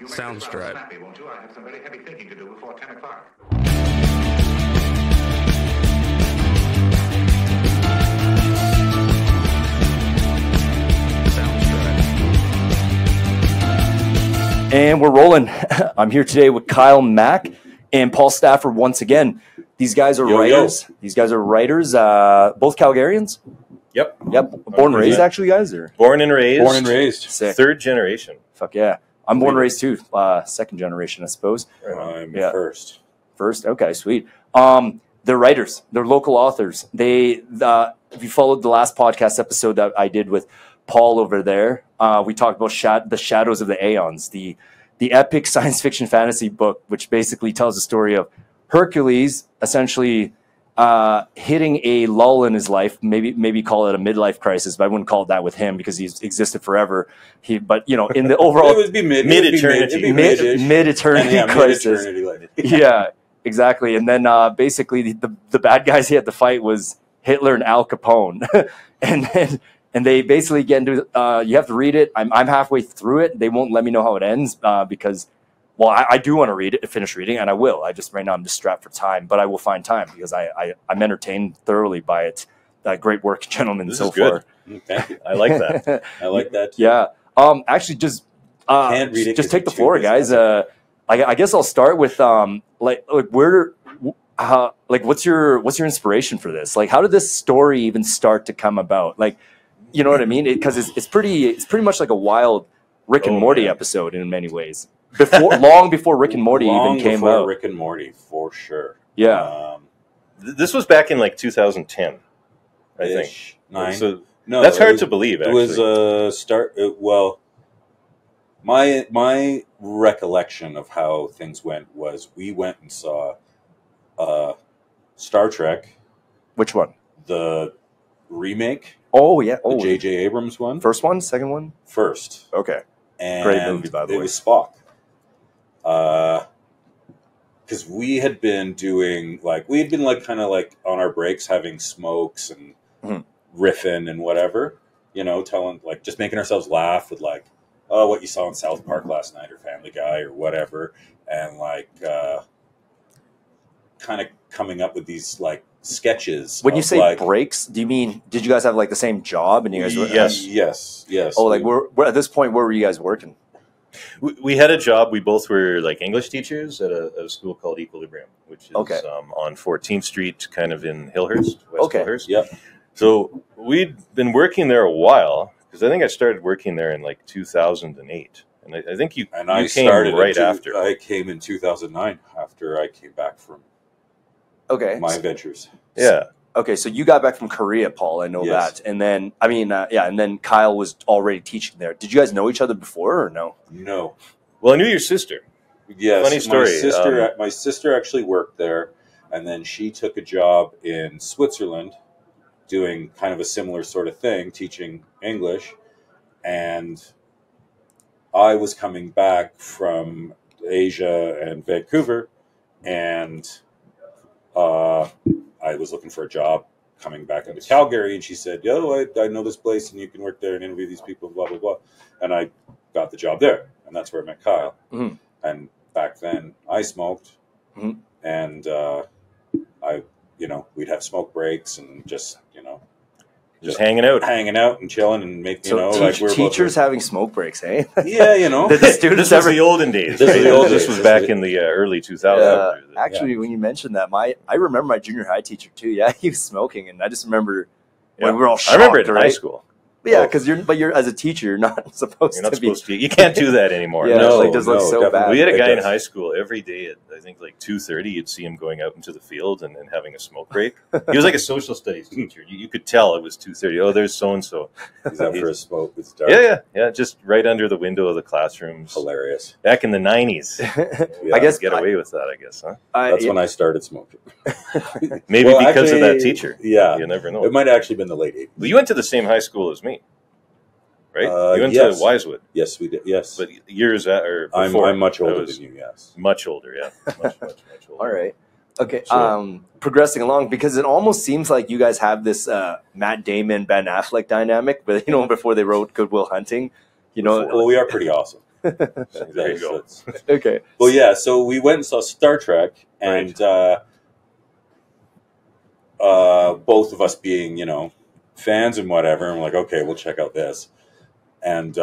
Sounds right. Snappy, won't you? I have some very heavy thinking to do before 10 o'clock. And we're rolling. I'm here today with Kyle Mack and Paul Stapfer once again. These guys are writers. These guys are writers, both Calgarians. Yep. Born and raised, actually, guys? Or? Born and raised. Sick. Third generation. Fuck yeah. I'm born and raised too. Second generation, I suppose. I'm first. First? Okay, sweet. They're writers. They're local authors. If you followed the last podcast episode that I did with Paul over there, we talked about the Shadows of the Aeons, the epic science fiction fantasy book, which basically tells the story of Hercules essentially hitting a lull in his life, maybe call it a midlife crisis, but I wouldn't call it that with him because he's existed forever. But in the overall, it would be mid-eternity crisis. Yeah, exactly. And then basically the bad guys he had to fight was Hitler and Al Capone, and they basically get into. You have to read it. I'm halfway through it. They won't let me know how it ends because. Well, I do want to finish reading, and I will. Right now I'm just strapped for time, but I will find time because I'm entertained thoroughly by it. Great work, gentlemen, this so is good. far. Thank you. I like that. I like that too. Yeah. Actually, just take the floor, guys. I guess I'll start with what's your inspiration for this? Like, how did this story even start to come about? Like, you know what I mean? Because it's pretty much like a wild Rick and Morty episode in many ways. Long before Rick and Morty even came out. Rick and Morty, for sure. Yeah. This was back in like 2010, I think. So that's hard to believe. Actually, it was my recollection of how things went was we went and saw Star Trek. Which one? The remake. Oh yeah. The J.J. Abrams one. First one, second one. First. Okay. And great movie, by the way. It was Spock. Because we had been doing kind of on our breaks having smokes and riffing and whatever, telling just making ourselves laugh with what you saw in South Park last night or Family Guy or whatever, and kind of coming up with these sketches. When you say breaks, do you mean did you guys have the same job and you guys? Yes. Oh, we're at this point. Where were you guys working? We had a job. We both were English teachers at a school called Equilibrium, which is on 14th Street, kind of in Hillhurst, West Hillhurst. Yep. So we'd been working there a while because I think I started working there in 2008, and I think you came right after. I came in 2009 after I came back from my adventures. Yeah. Okay, so you got back from Korea, Paul. I know that, and then and then Kyle was already teaching there. Did you guys know each other before or no? No. Well, I knew your sister. Yes, funny story. My sister actually worked there, and then she took a job in Switzerland, doing kind of a similar sort of thing, teaching English, and I was coming back from Asia and Vancouver, and I was looking for a job coming back into Calgary, and she said, I know this place, and you can work there and interview these people, blah, blah, blah. And I got the job there, and that's where I met Kyle. Mm-hmm. And back then, I smoked, and we'd have smoke breaks and just hanging out and chilling and making, teachers having smoke breaks, eh? Yeah, Did the students this was the olden days. This was back in the early 2000s. Actually, when you mentioned that, I remember my junior high teacher too. Yeah, he was smoking, and I just remember when we were all shocked. I remember it in high school. Yeah, because you're as a teacher, you're not supposed to. You can't do that anymore. Yeah, it just looks so bad. We had a guy in high school every day at I think 2:30. You'd see him going out into the field and having a smoke break. He was like a social studies teacher. You could tell it was 2:30. Oh, there's so and so. He's out for a smoke. It's dark. Yeah. Just right under the window of the classrooms. Hilarious. Back in the 90s. I guess get away with that. I guess, huh? That's when I started smoking. Maybe because of that teacher. Yeah, you never know. It might have actually been the late 80s. Well, you went to the same high school as me. Right? You went to Wisewood. Yes, we did. Yes. But years or before. I'm much older than you, yes. Much older, yeah. Much older. All right. Okay. So, progressing along, because it almost seems like you guys have this Matt Damon, Ben Affleck dynamic, but before they wrote Good Will Hunting, Well, we are pretty awesome. There you go. Okay. Well, yeah. So we went and saw Star Trek, and both of us being, fans and whatever, and we're like, okay, we'll check out this, and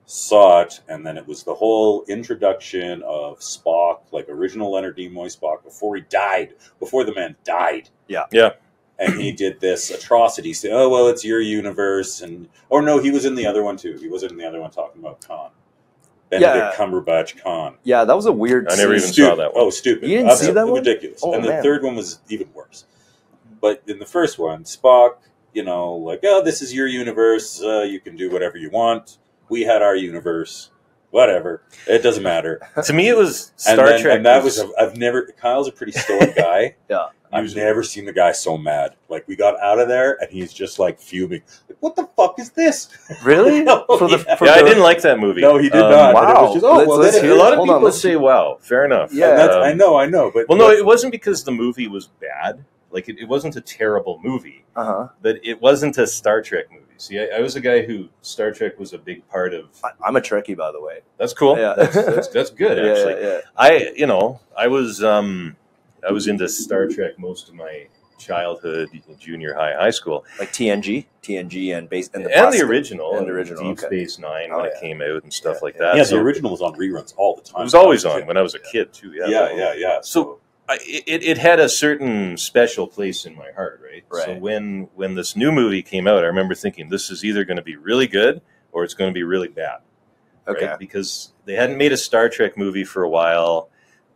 saw it, and then it was the whole introduction of Spock, like original Leonard Nimoy Spock, before the man died. Yeah. And he did this atrocity, say, oh, well, it's your universe, or no, he was in the other one too. He wasn't in the other one talking about Khan. Benedict Cumberbatch Khan. Yeah, that was a weird I never even stupid. saw that one. Oh, stupid. You didn't see that one? Ridiculous. Oh, and the man. third one was even worse. But in the first one, Spock, like, oh, this is your universe. You can do whatever you want. We had our universe. Whatever. It doesn't matter. To me, it was Star Trek. And that was, Kyle's a pretty stoic guy. Yeah. I've never seen the guy so mad. Like, we got out of there, and he's just, like, fuming. Like, what the fuck is this? Really? I didn't like that movie. No, he did not. Wow. And it was just, a lot of people say, wow, fair enough. Yeah. I know. But well, no, it wasn't because the movie was bad. Like, it wasn't a terrible movie. Uh-huh. But it wasn't a Star Trek movie. See, I was a guy who Star Trek was a big part of. I'm a Trekkie, by the way. That's cool. Yeah. That's good, actually. Yeah. I was into Star Trek most of my childhood, junior high, high school. Like TNG and the original. And the original, Deep okay. Space Nine when it came out and stuff like that. yeah, So the original was on reruns all the time. it was always on when I was a kid, too. Yeah. So it had a certain special place in my heart, right? Right. So when this new movie came out, I remember thinking this is either going to be really good or it's going to be really bad. Okay. Right? Because they hadn't made a Star Trek movie for a while.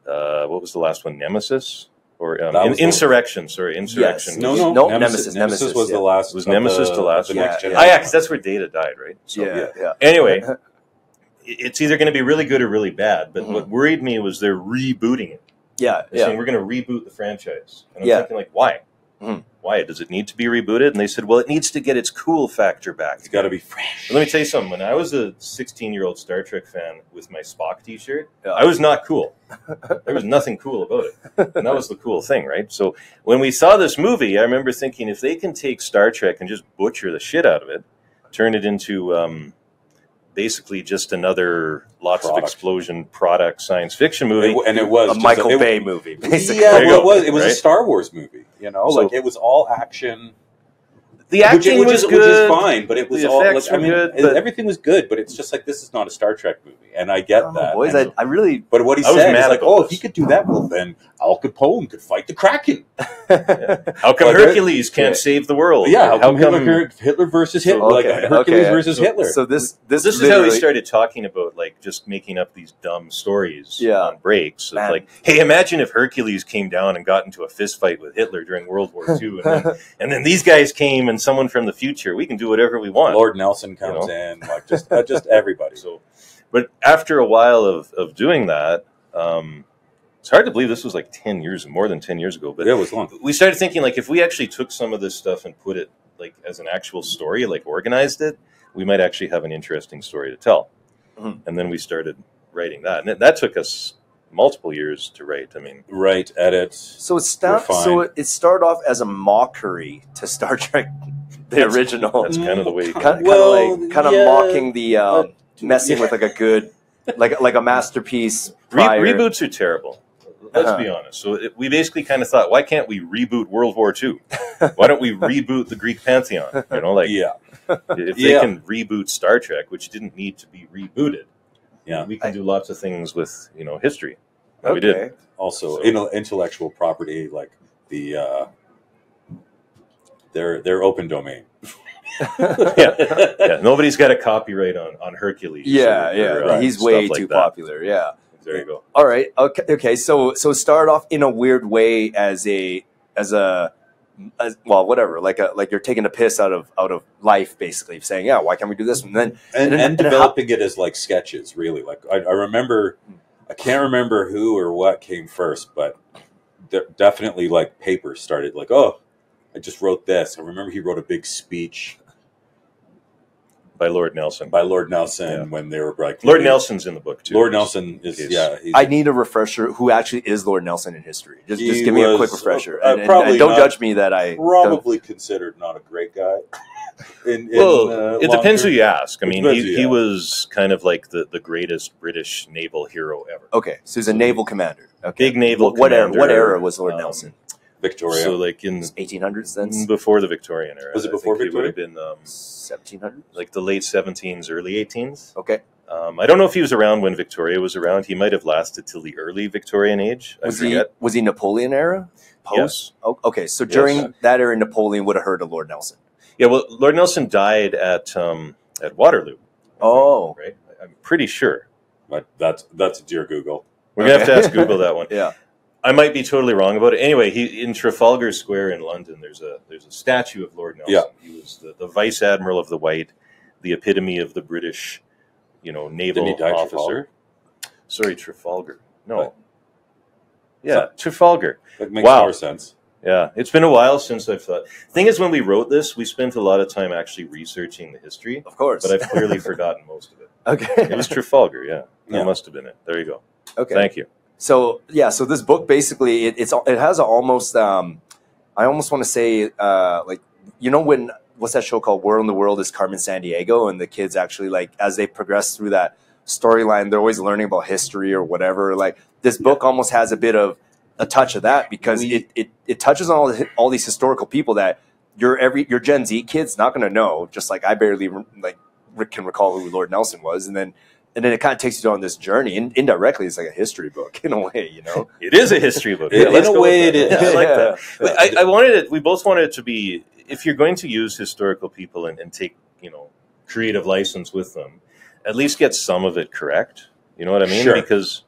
What was the last one? Nemesis? Or Insurrection. Sorry, Insurrection. Yes. No, Nemesis was the last. Was Nemesis the last? The Yeah, next yeah. generation. because that's where Data died, right? So, Yeah. Anyway, it's either going to be really good or really bad. But Mhm. what worried me was they're rebooting it. Yeah. They're saying we're going to reboot the franchise. And I'm Yeah. thinking, like, why? Mhm. Why? Does it need to be rebooted? And they said, well, it needs to get its cool factor back. It's got to be fresh. But let me tell you something. When I was a 16-year-old Star Trek fan with my Spock T-shirt, Yeah. I was not cool. There was nothing cool about it. And that was the cool thing, right? So when we saw this movie, I remember thinking, if they can take Star Trek and just butcher the shit out of it, turn it into basically just another lots of explosion product science fiction movie. It was A Michael Bay movie, basically. Yeah, There you go, it was right? a Star Wars movie. Like it was all action. The acting was good. Which is fine, but it was The all. effects were good, but- everything was good, but it's just like this is not a Star Trek movie, and I get that. Boys, And- I really. but what he I was said is mad like, about oh, if this. he could do that, well, then Al Capone could fight the Kraken. How come Well, Hercules can't save the world? Yeah, How come Hitler versus Hitler, Okay, like Hercules versus Hitler. So this This is how we literally- started talking about like just making up these dumb stories Yeah. on breaks. It's Man. like, hey, imagine if Hercules came down and got into a fist fight with Hitler during World War II, and then these guys came and someone from the future. We can do whatever we want. Lord Nelson comes in, like just everybody. So, but after a while of doing that, it's hard to believe this was like more than 10 years ago. But it was long. we started thinking like if we actually took some of this stuff and put it like as an actual story, like organized it, we might actually have an interesting story to tell. Mhm. And then we started writing that, and that took us multiple years to write. I mean, Write, edit. So it started off as a mockery to Star Trek, the original. that's kind of the way. kind of mocking the messing with like a good, like a masterpiece. Prior. Reboots are terrible. Let's be honest. So we basically kind of thought, why can't we reboot World War II? Why don't we reboot the Greek pantheon? You know, like if they can reboot Star Trek, which didn't need to be rebooted, we can do lots of things with history. And we did. Also, intellectual property, like the their open domain. yeah. Nobody's got a copyright on Hercules. He's way too popular. Yeah. There you go. All right. Okay. So start off in a weird way as well, whatever. Like you're taking a piss out of life, basically, saying, yeah, why can't we do this? And then developing it as like sketches, really. Like I remember, I can't remember who or what came first, but definitely like paper started like, oh, I just wrote this. I remember he wrote a big speech by Lord Nelson. When they were like Lord Nelson's in the book too. Lord Nelson is I need a refresher. Who actually is Lord Nelson in history? Just give me a quick refresher. And probably don't not- judge me that I probably considered not a great guy. It depends who you ask. I mean, Depends who you he ask. was kind of like the greatest British naval hero ever. Okay, so he's a naval commander. Okay. Big naval What era? commander. What era was Lord Nelson? Victoria. So like in 1800s then? before the Victorian era. Was it I before think he would have Victoria? been 1700s. like the late 17s, early 18s. Okay. I don't know if he was around when Victoria was around. He might have lasted till the early Victorian age. I forget. Was he Napoleon era? Post? Yes. Oh, okay, so during that era, Napoleon would have heard of Lord Nelson. Yeah, well, Lord Nelson died at Waterloo. Oh. Right. I'm pretty sure. But that's dear Google. We're gonna have to ask Google that one. Yeah. I might be totally wrong about it. Anyway, he in Trafalgar Square in London. There's a statue of Lord Nelson. Yeah. He was the vice admiral of the White, the epitome of the British, naval Didn't he die officer. Trafalgar? Sorry, Trafalgar. No. What? Yeah, Trafalgar. That makes Wow. more sense. Yeah, it's been a while since I've thought. Thing is, when we wrote this, we spent a lot of time actually researching the history, Of course. but I've clearly forgotten most of it. Okay. It was Trafalgar, yeah. Yeah. That must have been it. There you go. Okay. Thank you. So so this book basically it has a almost I almost want to say like when what's that show called World in the World is Carmen Sandiego, and the kids actually like as they progress through that storyline they're always learning about history or whatever. Like this book almost has a bit of a touch of that because it touches on all these historical people that your Gen Z kids not going to know. Just like I barely can recall who Lord Nelson was, and then it kind of takes you on this journey. And indirectly, it's like a history book in a way, It is a history book. In let's a go way with it that. is. I like Yeah. that. But I wanted it. We both wanted it to be. If you're going to use historical people and take creative license with them, at least get some of it correct. You know what I mean? Sure. Because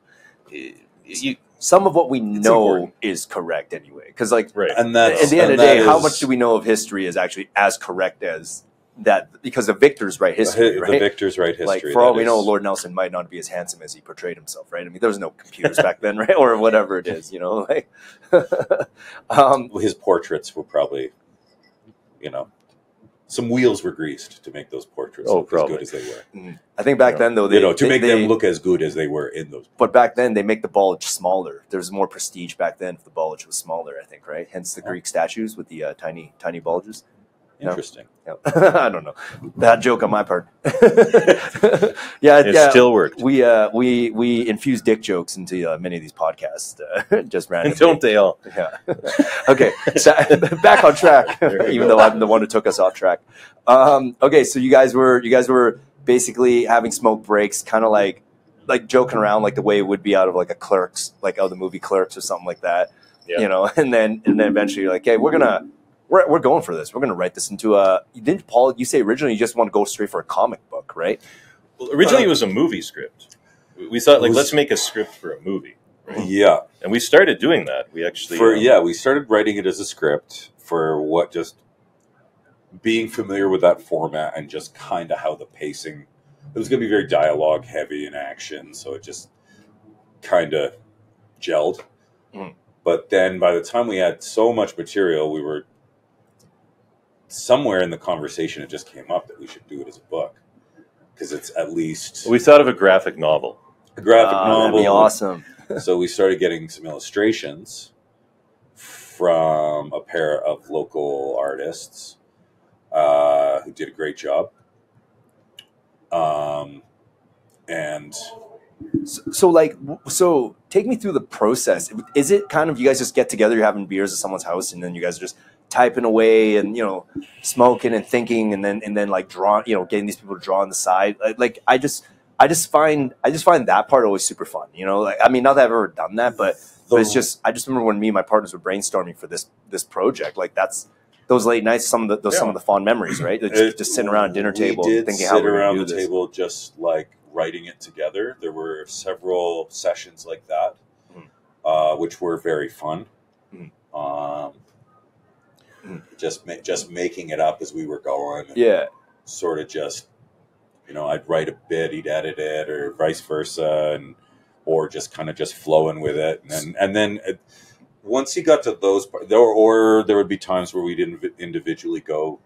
some of what we know important. is correct anyway. Because like right. And that's at the end of and the day, that how is- much do we know of history is actually as correct as that? Because the victors write history, the right? victors write history? Like for all that we know, is- Lord Nelson might not be as handsome as he portrayed himself, right? I mean, there was no computers back then, right, or whatever it is, like. his portraits were probably, some wheels were greased to make those portraits look probably. as good as they were. I think back then though, To make them look as good as they were in those. But back then they make the bulge smaller. There's more prestige back then if the bulge was smaller, I think, right? Hence the Greek statues with the tiny bulges. Interesting. Yeah. I don't know. Bad joke on my part. It still worked. We infuse dick jokes into many of these podcasts just randomly. Don't they all? Yeah. Okay. So, back on track. Even though I'm the one who took us off track. Okay. So you guys were basically having smoke breaks, kind of like joking around, like the way it would be out of like a Clerks, like out of the movie Clerks or something like that. Yeah. And then eventually you're like, hey, we're going for this. We're going to write this into didn't Paul, you say originally you just want to go straight for a comic book, right? Well, originally it was a movie script. We thought let's make a script for a movie. Right? Yeah. And we started doing that. We actually we started writing it as a script for just being familiar with that format and just kind of how the pacing. It was going to be very dialogue heavy in action, so it just kind of gelled. Mm. But then by the time we had so much material, we were somewhere in the conversation, it just came up that we should do it as a book because it's at least we thought of a graphic novel. a graphic novel. That'd be awesome. So we started getting some illustrations from a pair of local artists who did a great job. And So take me through the process. Is it kind of you guys just get together, you're having beers at someone's house, and then you guys are just typing away and smoking and thinking, and then like drawing, getting these people to draw on the side. Like I just find that part always super fun. I mean, not that I've ever done that, but it's just I just remember when me and my partners were brainstorming for this project. Like that's those late nights, some of the fond memories, right? Just sitting around a dinner table, thinking how we're going to do this. Table, just like writing it together. There were several sessions like that, which were very fun. Just making it up as we were going. Yeah. Sort of just, I'd write a bit, he'd edit it, or vice versa, or just kind of just flowing with it, and then once he got to those, or there would be times where we didn't individually go.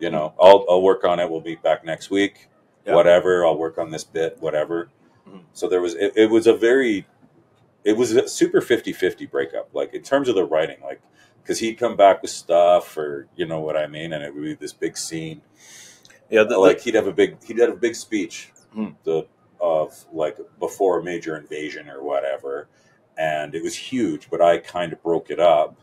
I'll work on it. We'll be back next week. Yeah. Whatever. I'll work on this bit. Whatever. Mm-hmm. So there was. It was a super 50-50 breakup. Like in terms of the writing, like because he'd come back with stuff, or you know what I mean, and it would be this big scene. Yeah, like he'd have a big speech of like before a major invasion or whatever, and it was huge. But I kind of broke it up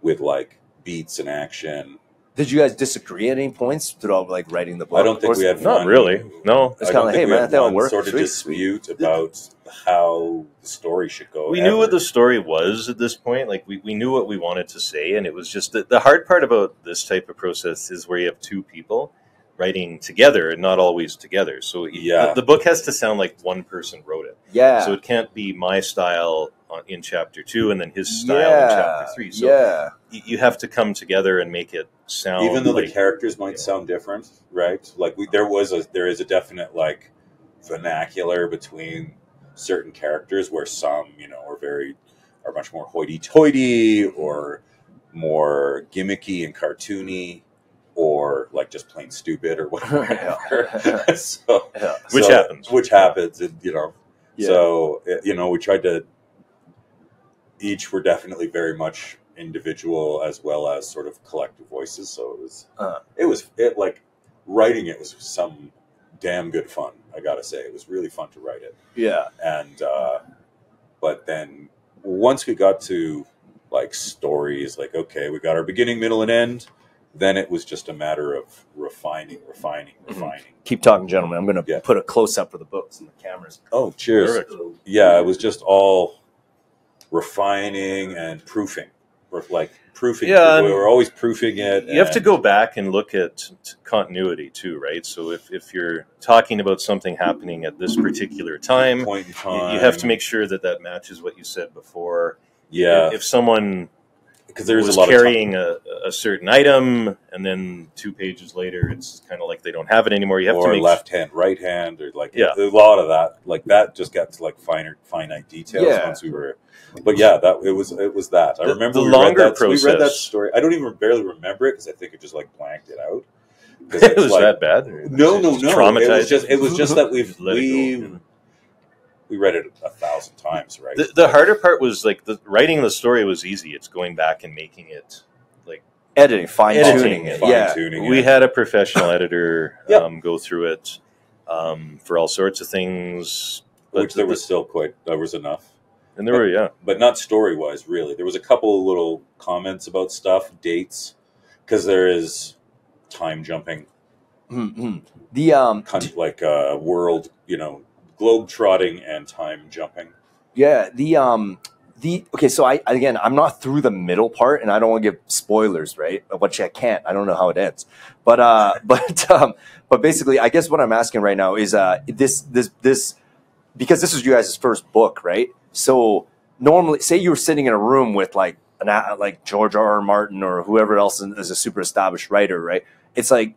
with like beats and action. Did you guys disagree at any points throughout like writing the book? I don't think we had not really. No, it's kind of like, hey man, that would work. Sort of dispute about how the story should go. We knew what the story was at this point. Like we knew what we wanted to say, and it was just the hard part about this type of process is where you have two people writing together and not always together. So the book has to sound like one person wrote it. Yeah. So it can't be my style in chapter 2 and then his style in chapter 3. So you have to come together and make it sound. Even though the characters might sound different, right? Like there is a definite like vernacular between certain characters where some, you know, are much more hoity-toity or more gimmicky and cartoony, or like just plain stupid or whatever. Which happens, and you know. Yeah. So you know, we tried to. Each were definitely very much individual as well as sort of collective voices. So it was like writing it was some damn good fun. I gotta say, it was really fun to write it. Yeah. And but then once we got to like stories, like okay, we got our beginning, middle, and end. Then it was just a matter of refining. Keep talking, gentlemen. I'm going to put a close-up of the books and the cameras. Oh, cheers. Perfect. Yeah, it was just all refining and proofing. Like proofing. Yeah, we were always proofing it. You have to go back and look at continuity too, right? So if you're talking about something happening at this particular time, point in time, you have to make sure that matches what you said before. Yeah. If someone... because there's was a lot carrying a certain item, and then 2 pages later, it's kind of like they don't have it anymore. You have to make left hand, right hand, or like a lot of that. Like that just got to like finite details once we were. But yeah, it was that. I remember the longer process. We read that story. I don't even barely remember it because I think it just like blanked it out. It was like, that bad? No. Traumatized. It was just that we read it 1,000 times, right? The harder part was like writing the story was easy. It's going back and making it like editing, fine-tuning it. We had a professional editor go through it for all sorts of things. Which there was enough. And there were, But not story-wise, really. There was a couple of little comments about stuff, dates, because there is time jumping. Mm-hmm. Kind of like world, you know, globe trotting and time jumping. Yeah, okay, so I'm not through the middle part, and I don't want to give spoilers, right? Which I can't. I don't know how it ends, but basically, I guess what I'm asking right now is this because this is you guys' first book, right? So normally, say you were sitting in a room with like George R.R. Martin or whoever else is a super established writer, right? It's like,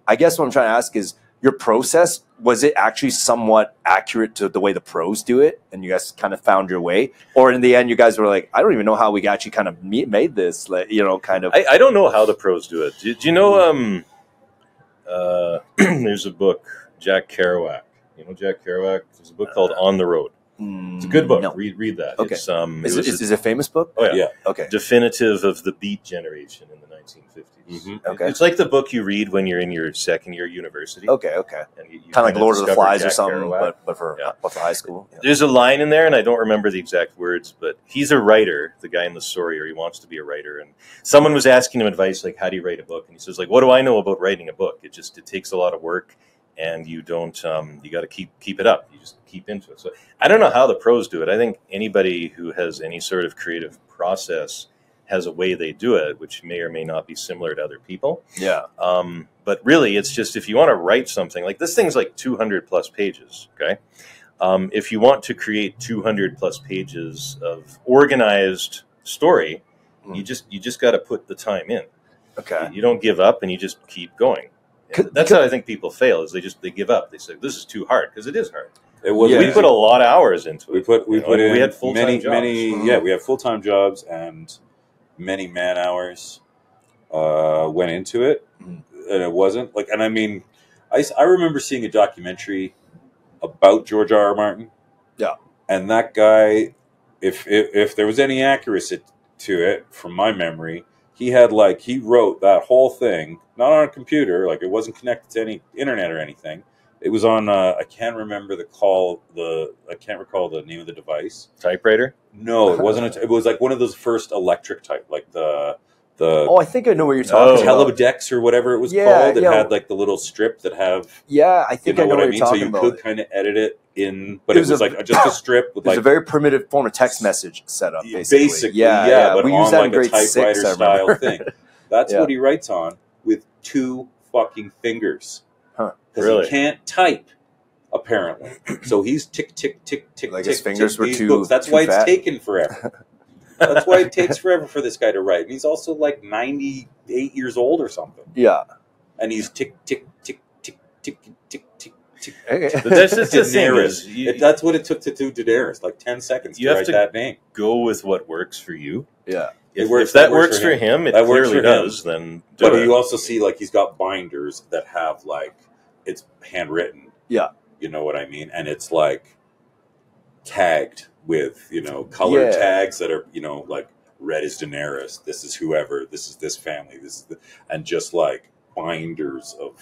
I guess what I'm trying to ask is, your process, was it actually somewhat accurate to the way the pros do it, and you guys kind of found your way? Or in the end, you guys were like, I don't even know how we actually kind of made this, like, you know, kind of... I don't know how the pros do it. Do you know, there's a book, Jack Kerouac. You know Jack Kerouac? There's a book called On the Road. It's a good book. No. Read that. Okay. It's, is it a famous book? Oh, yeah. Okay. Definitive of the Beat generation in the 1950s. Mm-hmm. Okay. It's like the book you read when you're in your second year university. Okay. And you kind of like Lord of the Flies or something, but for high school. Yeah. There's a line in there, and I don't remember the exact words, but he's a writer, the guy in the story, or he wants to be a writer. And someone was asking him advice, like, how do you write a book? And he says, like, what do I know about writing a book? It takes a lot of work. And you don't, you got to keep it up. You just keep into it. So I don't know how the pros do it. I think anybody who has any sort of creative process has a way they do it, which may or may not be similar to other people. Yeah. But really, it's just, if you want to write something, like this thing's like 200 plus pages. Okay. If you want to create 200 plus pages of organized story, you just got to put the time in. Okay. You don't give up, and you just keep going. That's how I think people fail, is they give up. They say, this is too hard, because it is hard. It was. We put a lot of hours into it. We had full-time jobs. We had full-time jobs, and many man hours went into it. And it wasn't like, and I mean, I remember seeing a documentary about George R.R. Martin. Yeah. And that guy, if there was any accuracy to it, from my memory, he wrote that whole thing, not on a computer, like it wasn't connected to any internet or anything. It was on, I can't remember I can't recall the name of the device. Typewriter? No, it wasn't. It was like one of those first electric type, like the. Oh, I think I know what you're talking about. Teledex or whatever it was called. It had like the little strip that have. Yeah, I think I know what you're talking about. So you could kind of edit it in, but it was like just a strip with like a very primitive form of text message setup. Basically, yeah. But we on use that like in grade a typewriter 6, style thing. That's what he writes on with 2 fucking fingers. Huh? Because he can't type. Apparently, so he's tick tick tick tick. Like tick, his fingers tick were these too. books. That's too why fat. it's taken forever. That's why it takes forever for this guy to write. And he's also like 98 years old or something. Yeah, and he's tick tick tick tick tick tick tick tick. But that's just the thing is, that's what it took to do Daenerys. Like 10 seconds to write that name. Go with what works for you. Yeah. If that works for him, it clearly does. Then, but you also see like he's got binders that have like it's handwritten. Yeah. You know what I mean? And it's like tagged with, colored tags that are, like red is Daenerys, this is whoever, this is this family, and just like binders of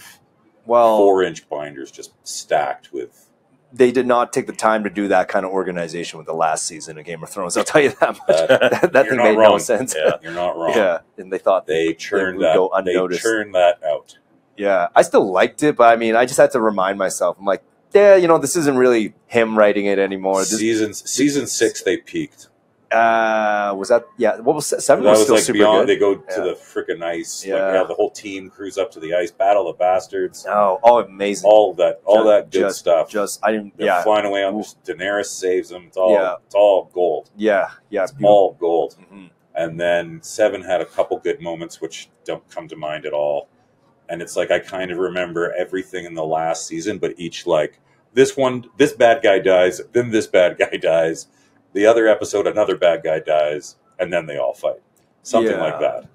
4-inch binders just stacked with. They did not take the time to do that kind of organization with the last season of Game of Thrones. I'll tell you that much. That thing made no sense. Yeah, you're not wrong. Yeah, and they thought they churned that. Go unnoticed. They churned that out. Yeah, I still liked it, but I mean, I just had to remind myself. I'm like, yeah, this isn't really him writing it anymore. Season 6, they peaked. Was that? Yeah. What was 7? That was still like super beyond. good. They go to the frickin' ice. Yeah. Like, the whole team cruise up to the ice, battle the bastards. Oh, amazing! All that good stuff. They're flying away on. Daenerys saves them. It's all gold. Yeah, it's all gold. Mm-hmm. And then 7 had a couple good moments which don't come to mind at all. And it's like I kind of remember everything in the last season, but each like this bad guy dies, then this bad guy dies. The other episode, another bad guy dies, and then they all fight. Something like that.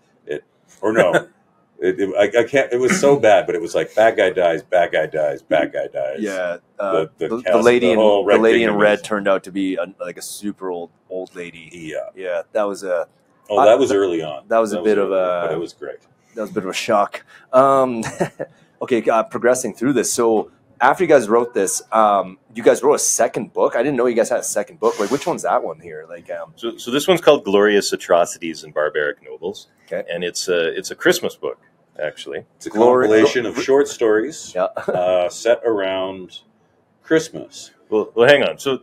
I can't. It was so bad, but it was like bad guy dies, bad guy dies, bad guy dies. Yeah, the lady in red turned out to be like a super old lady. Yeah, that was a. Oh, that was early on. That was a bit of a. But it was great. That was a bit of a shock. Okay, progressing through this. So after you guys wrote this, you guys wrote a second book. I didn't know you guys had a second book. Like, which one's that one here? Like, so this one's called Glorious Atrocities and Barbaric Nobles. Okay, and it's a Christmas book, actually. It's a compilation of short stories set around Christmas. Well, hang on. So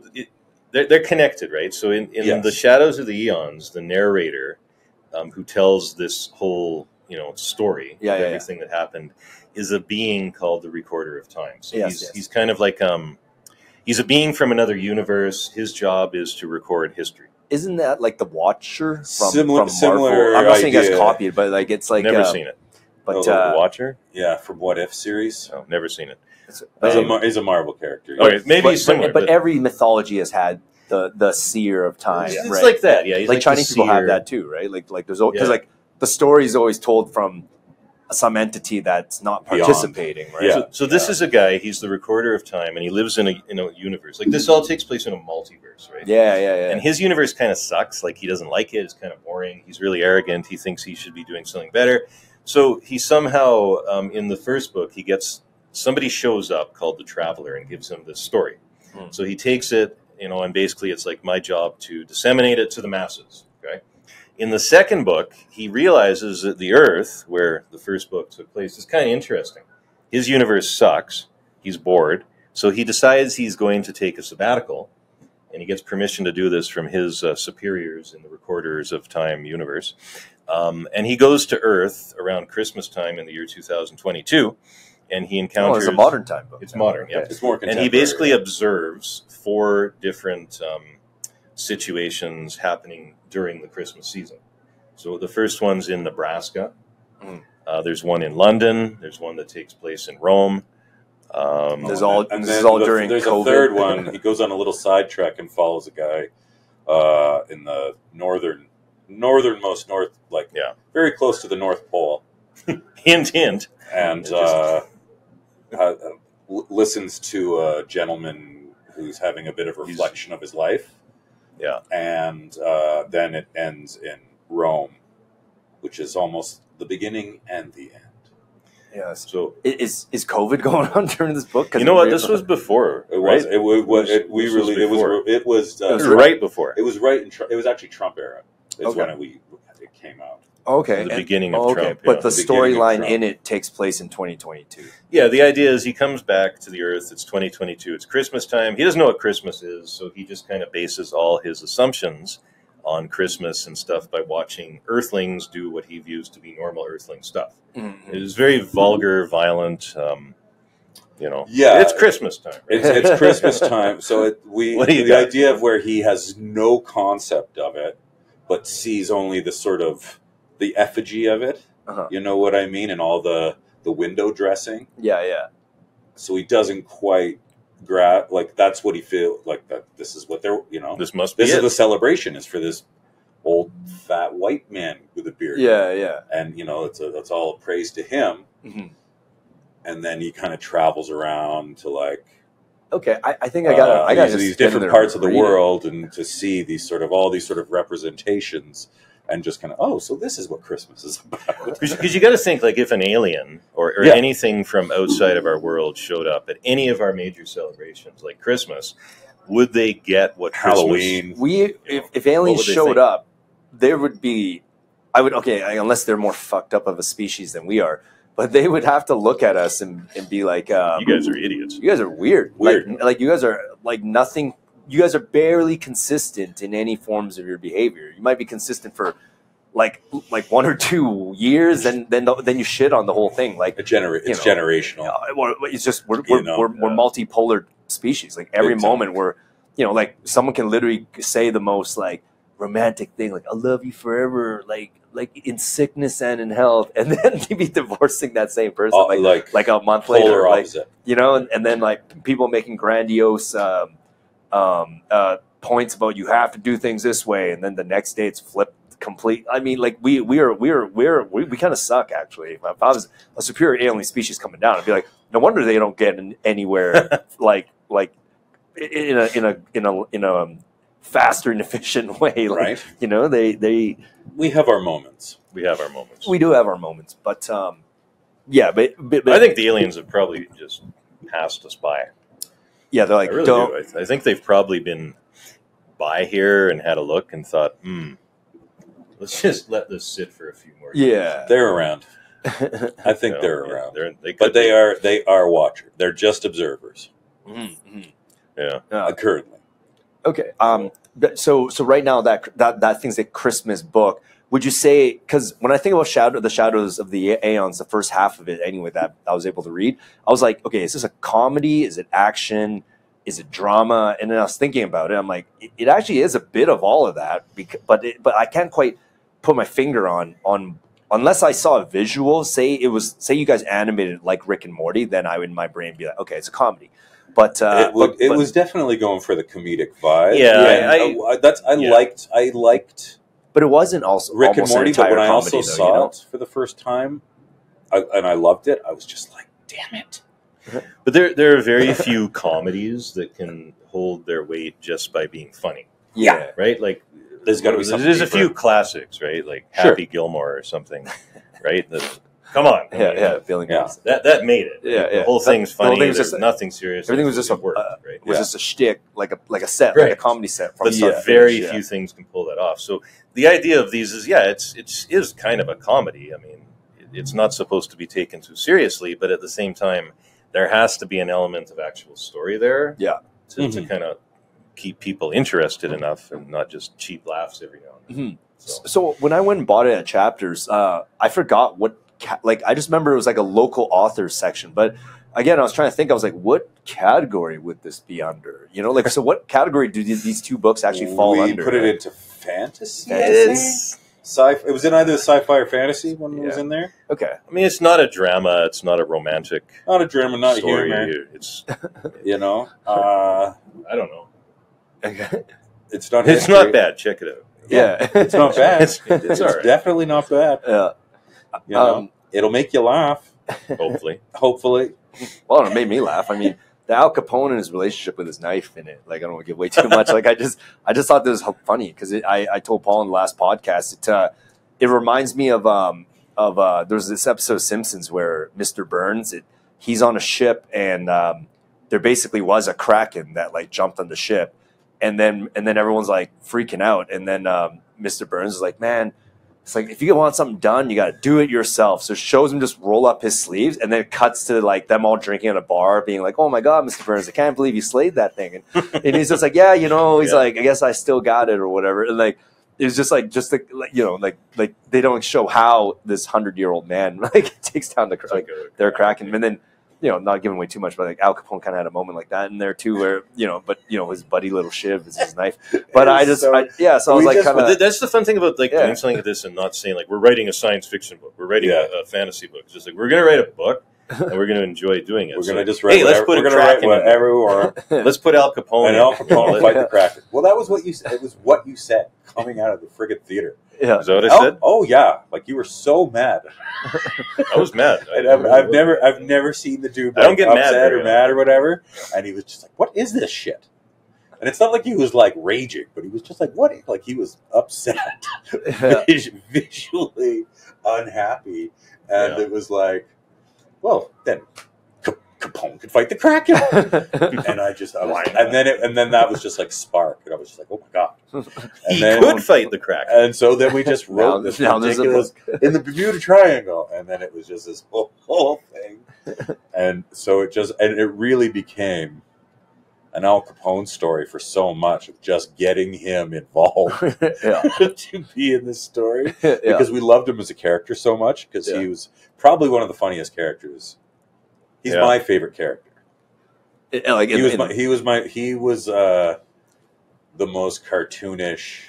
they're connected, right? So in the Shadows of the Aeons, the narrator, who tells this whole story of everything that happened, is a being called the Recorder of Time. So he's kind of like he's a being from another universe. His job is to record history. Isn't that like the Watcher from similar Marvel? I'm not saying you guys copied, but like it's like never seen it. But the Watcher, from What If series. No, never seen it. He's a Marvel character. Okay, maybe he's similar, but every mythology has had the seer of time. It's right? like that, yeah. He's like Chinese people have that too, right? Like there's because like the story is always told from some entity that's not participating, right? Yeah. So this is a guy. He's the Recorder of Time, and he lives in a universe. Like this all takes place in a multiverse, right? Yeah. And his universe kind of sucks. Like he doesn't like it. It's kind of boring. He's really arrogant. He thinks he should be doing something better. So he somehow, in the first book, somebody shows up called the Traveler and gives him this story. So he takes it, and basically it's like my job to disseminate it to the masses. Okay. In the second book, he realizes that the Earth, where the first book took place, is kind of interesting. His universe sucks. He's bored. So he decides he's going to take a sabbatical, and he gets permission to do this from his superiors in the Recorders of Time universe. And he goes to Earth around Christmas time in the year 2022, and he encounters... it's a modern time book. It's modern, okay. yeah. It's more contemporary. And he basically observes 4 different situations happening during the Christmas season. So the first one's in Nebraska. There's one in London. There's one that takes place in Rome. This is all during There's COVID. a third one. He goes on a little side trek and follows a guy in the northernmost north, very close to the North Pole. Hint, hint. And listens to a gentleman who's having a bit of reflection of his life. Yeah. And then it ends in Rome, which is almost the beginning and the end. Yeah. So is COVID going on during this book? you know what? This was before. It was. Right? It was. It was. It was right before. It was right in. It was actually Trump era. Is Okay. when it came out. Okay. The beginning of Trump. But the The beginning of storyline Trump. in it takes place in 2022. Yeah, the idea is he comes back to the Earth. It's 2022. It's Christmas time. He doesn't know what Christmas is, so he just kind of bases all his assumptions on Christmas and stuff by watching Earthlings do what he views to be normal Earthling stuff. Mm-hmm. It is very vulgar, violent. Yeah, it's Christmas time. Right? It's Christmas time, so What do you the got? idea of where he has no concept of it, but sees only the sort of the effigy of it. Uh-huh. You know what I mean, and all the window dressing. Yeah. So he doesn't quite grab, like, that's what he feels like, that this is what they're, This must be this is it. the celebration, is for this old fat white man with a beard. Yeah. And it's all a praise to him. Mm-hmm. And then he kind of travels around to, like, Okay, I think I got these different parts of the world, and to see all these sort of representations, and just kind of, so this is what Christmas is about. Because you got to think, like, if an alien or anything from outside of our world showed up at any of our major celebrations, like Christmas, would they get what Halloween. If aliens showed up, there would be, unless they're more fucked up of a species than we are, but they would have to look at us and be like, you guys are idiots. You guys are weird. Like you guys are like nothing. You guys are barely consistent in any forms of your behavior. You might be consistent for like 1 or 2 years, and then you shit on the whole thing. Like It's generational. It's just we're multipolar species. Like every moment we're like someone can literally say the most like romantic thing, like I love you forever, like in sickness and in health, and then you be divorcing that same person like a month later, opposite. And then like people making grandiose points about you have to do things this way, and then the next day it's flipped complete. I mean, like we kind of suck actually. If I was a superior alien species coming down, I'd be like, no wonder they don't get anywhere like in a faster and efficient way. Like, right? We have our moments. We have our moments. We do have our moments, but but I think the aliens have probably just passed us by. Yeah, they're like, I really do. I think they've probably been by here and had a look and thought, let's just let this sit for a few more years. Yeah, they're around. I think they're around. They are watchers. They're just observers. Mm-hmm. Yeah. Currently. Okay. So right now that thing's a Christmas book. Would you say, because when I think about the Shadows of the Aeons, the first half of it anyway that I was able to read, I was like, okay, is this a comedy? Is it action? Is it drama? And then I was thinking about it. I'm like, it actually is a bit of all of that, but I can't quite put my finger on unless I saw a visual. Say you guys animated like Rick and Morty, then I would in my brain be like, okay, it's a comedy. But it was definitely going for the comedic vibe. Yeah, I liked. But it wasn't also Rick and Morty. But when I comedy, also saw it for the first time, and I loved it, I was just like, damn it. But there are very few comedies that can hold their weight just by being funny. Yeah. Right? Like, there's got to be something. There's a few classics, right? Like Happy Gilmore or something, right? Come on. Feeling that made it. Yeah. The whole thing's funny. There's just nothing serious. Everything was just just a shtick, like a set, right. like a comedy set. But very few things can pull that off. So the idea of these is, it is kind of a comedy. I mean, it's not supposed to be taken too seriously, but at the same time, there has to be an element of actual story there. Yeah. To kind of keep people interested enough and not just cheap laughs every now and then. Mm-hmm. So when I went and bought it at Chapters, I forgot what. I just remember it was like a local authors section, but again, I was trying to think. I was like, what category would this be under? So what category do these two books actually fall under? We put it into fantasy. It's It was in either sci-fi or fantasy when it was in there. Okay. I mean, it's not a drama. It's not a romantic. Not a drama. Not story. Humor. It's I don't know. Okay. It's not. It's not bad. Check it out. Yeah, it's not bad. It's all right. Definitely not bad. Yeah. It'll make you laugh. Hopefully. Hopefully. Well, it made me laugh. I mean, the Al Capone and his relationship with his knife in it. Like, I don't want to give away too much. Like, I just thought this was funny because I told Paul in the last podcast, it reminds me of there's this episode of Simpsons where Mr. Burns, he's on a ship and there basically was a kraken that like jumped on the ship, and then everyone's like freaking out, and then Mr. Burns is like, man, it's like, if you want something done, you got to do it yourself. So it shows him just roll up his sleeves, and then it cuts to like them all drinking at a bar, being like, "Oh my God, Mr. Burns, I can't believe you slayed that thing." And he's just like, "Yeah, you know," he's like, "I guess I still got it or whatever." And like, it was just like you know, like they don't show how this 100-year-old man like takes down their Kraken, and then, you know, not giving away too much, but like Al Capone kind of had a moment like that in there too, where, you know, but you know, his buddy little Shiv is his knife. But so I was like, kind of. That's the fun thing about like doing something like this and not saying like we're writing a science fiction book, we're writing a fantasy book. It's just like we're going to write a book and we're going to enjoy doing it. We're going to just write. Let's put whatever we want. Let's put Al Capone and Al Capone fight the Kraken. Well, that was what you said. It was what you said coming out of the friggin' theater. Yeah. Is that what I said? Oh yeah, like you were so mad. I was mad. I've never seen the dude. I don't get mad or whatever. And he was just like, "What is this shit?" And it's not like he was like raging, but he was just like, "What?" Like he was upset, visually unhappy, and it was like, well, then Capone could fight the Kraken, and and then that was just like spark, and I was just like, oh my God, he could fight the Kraken, and so then we just wrote this ridiculous in the Bermuda Triangle, and then it was just this whole thing, and so it really became an Al Capone story for so much of just getting him involved to be in this story because we loved him as a character so much because he was probably one of the funniest characters. He's my favorite character. He was the most cartoonish.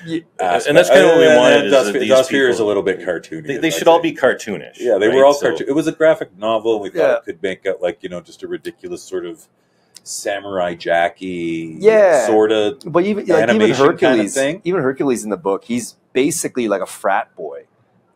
And that's kind of what we wanted. Dustfear is a little bit cartoony. They should all be cartoonish. Yeah, they were all cartoon. It was a graphic novel. And we thought it could make it like, you know, just a ridiculous sort of Samurai Jacky sort of. But even Hercules, kind of thing. Even Hercules in the book, he's basically like a frat boy.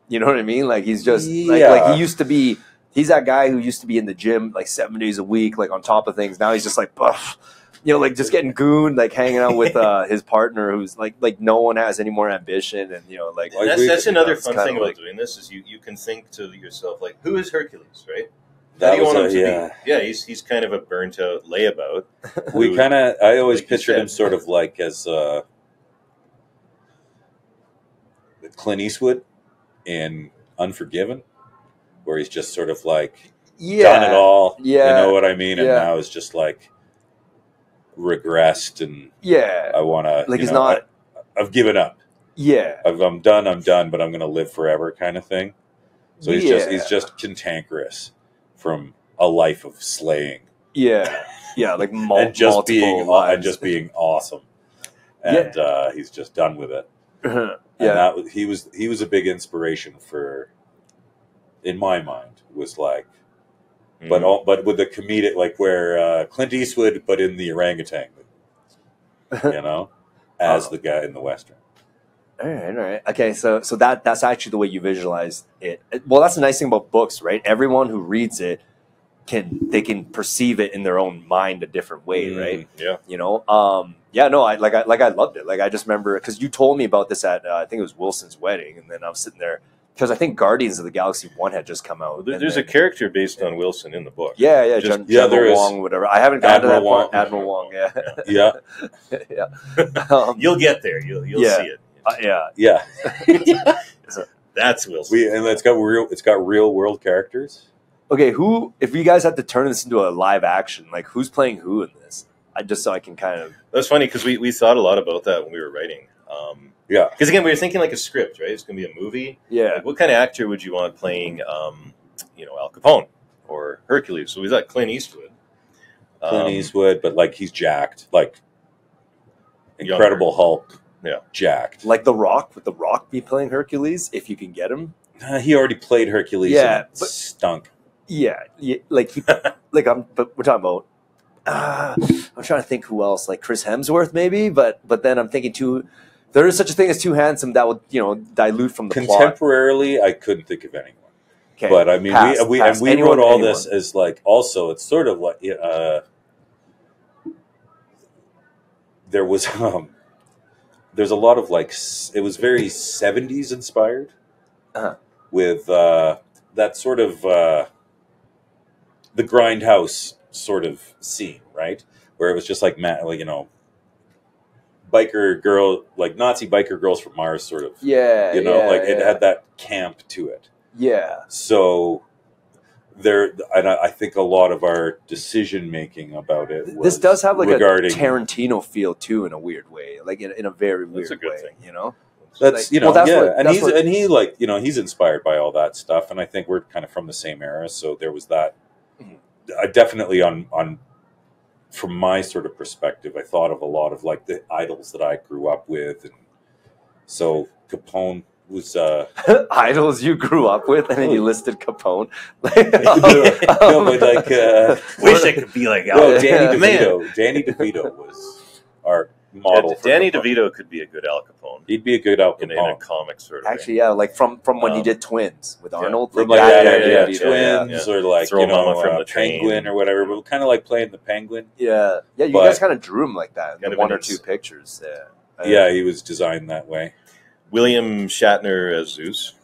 You know what I mean? Like he's just like he used to be. He's that guy who used to be in the gym like 7 days a week, like on top of things. Now he's just like buff. You know, like just getting gooned, like hanging out with his partner, who's like no one has any more ambition, and you know, like that's another fun thing about doing this is you can think to yourself like, who is Hercules, right? How do you want him to be? Yeah, he's kind of a burnt out layabout. I always pictured him sort of like as Clint Eastwood in Unforgiven, where he's just sort of like done it all. Yeah, you know what I mean? And now it's just like regressed, and I want to. Like I've given up. Yeah, I'm done, but I'm going to live forever, kind of thing. So he's just cantankerous from a life of slaying. Yeah, like and just being awesome, and he's just done with it. And he was a big inspiration for, in my mind, was like, but with the comedic, like where Clint Eastwood, but in the orangutan, you know, as the guy in the Western. All right. Okay, so that's actually the way you visualize it. Well, that's the nice thing about books, right? Everyone who reads it can perceive it in their own mind a different way, right? Yeah. You know, I loved it. Like I just remember because you told me about this at I think it was Wilson's wedding, and then I was sitting there because I think Guardians of the Galaxy 1 had just come out. There's a character based on Wilson in the book. Yeah, General Wong, whatever. I haven't gotten to that part. Admiral Wong, yeah. You'll get there. You'll see it. Yeah. That's Wilson. And it's got real world characters. Okay, if you guys had to turn this into a live action, like who's playing who in this? So I can kind of. That's funny because we thought a lot about that when we were writing. Because again, we were thinking like a script, right? It's going to be a movie. Yeah. Like, what kind of actor would you want playing, Al Capone or Hercules? So we thought Clint Eastwood. But like he's jacked, like Incredible younger. Hulk. Yeah, jacked. Like The Rock. Would The Rock be playing Hercules if you can get him? He already played Hercules. Yeah, but stunk. Yeah, but we're talking about. I'm trying to think who else, like Chris Hemsworth, maybe. But then I'm thinking there is such a thing as too handsome that would dilute from the plot. Contemporarily, I couldn't think of anyone. Okay. But I mean, we anyone, wrote all this as like, also, it's sort of like, there was, there's a lot of like, it was very 70s inspired with that sort of the grindhouse sort of scene, right? Where it was just like, biker girl, like Nazi biker girls from Mars sort of. Yeah. It had that camp to it. Yeah. So and I think a lot of our decision making about it was this does have like regarding, a Tarantino feel too, in a weird way, like in a very weird a good way. thing. That's he's inspired by all that stuff, and I think we're kind of from the same era, so there was that. I definitely on from my sort of perspective, I thought of a lot of like the idols that I grew up with, and so Capone was idols you grew up with, and then you listed Capone. No, but like wish I could be like Danny DeVito. Danny DeVito was our model. Danny DeVito could be a good Al Capone. He'd be a good Al Capone in a comic sort of. Actually, yeah, like from when he did Twins with Arnold, Twins, or like Mama from the Penguin or whatever. But kind of like playing the Penguin. Yeah. You guys kind of drew him like that in Kind of one or nice. two pictures. Yeah, he was designed that way. William Shatner as Zeus.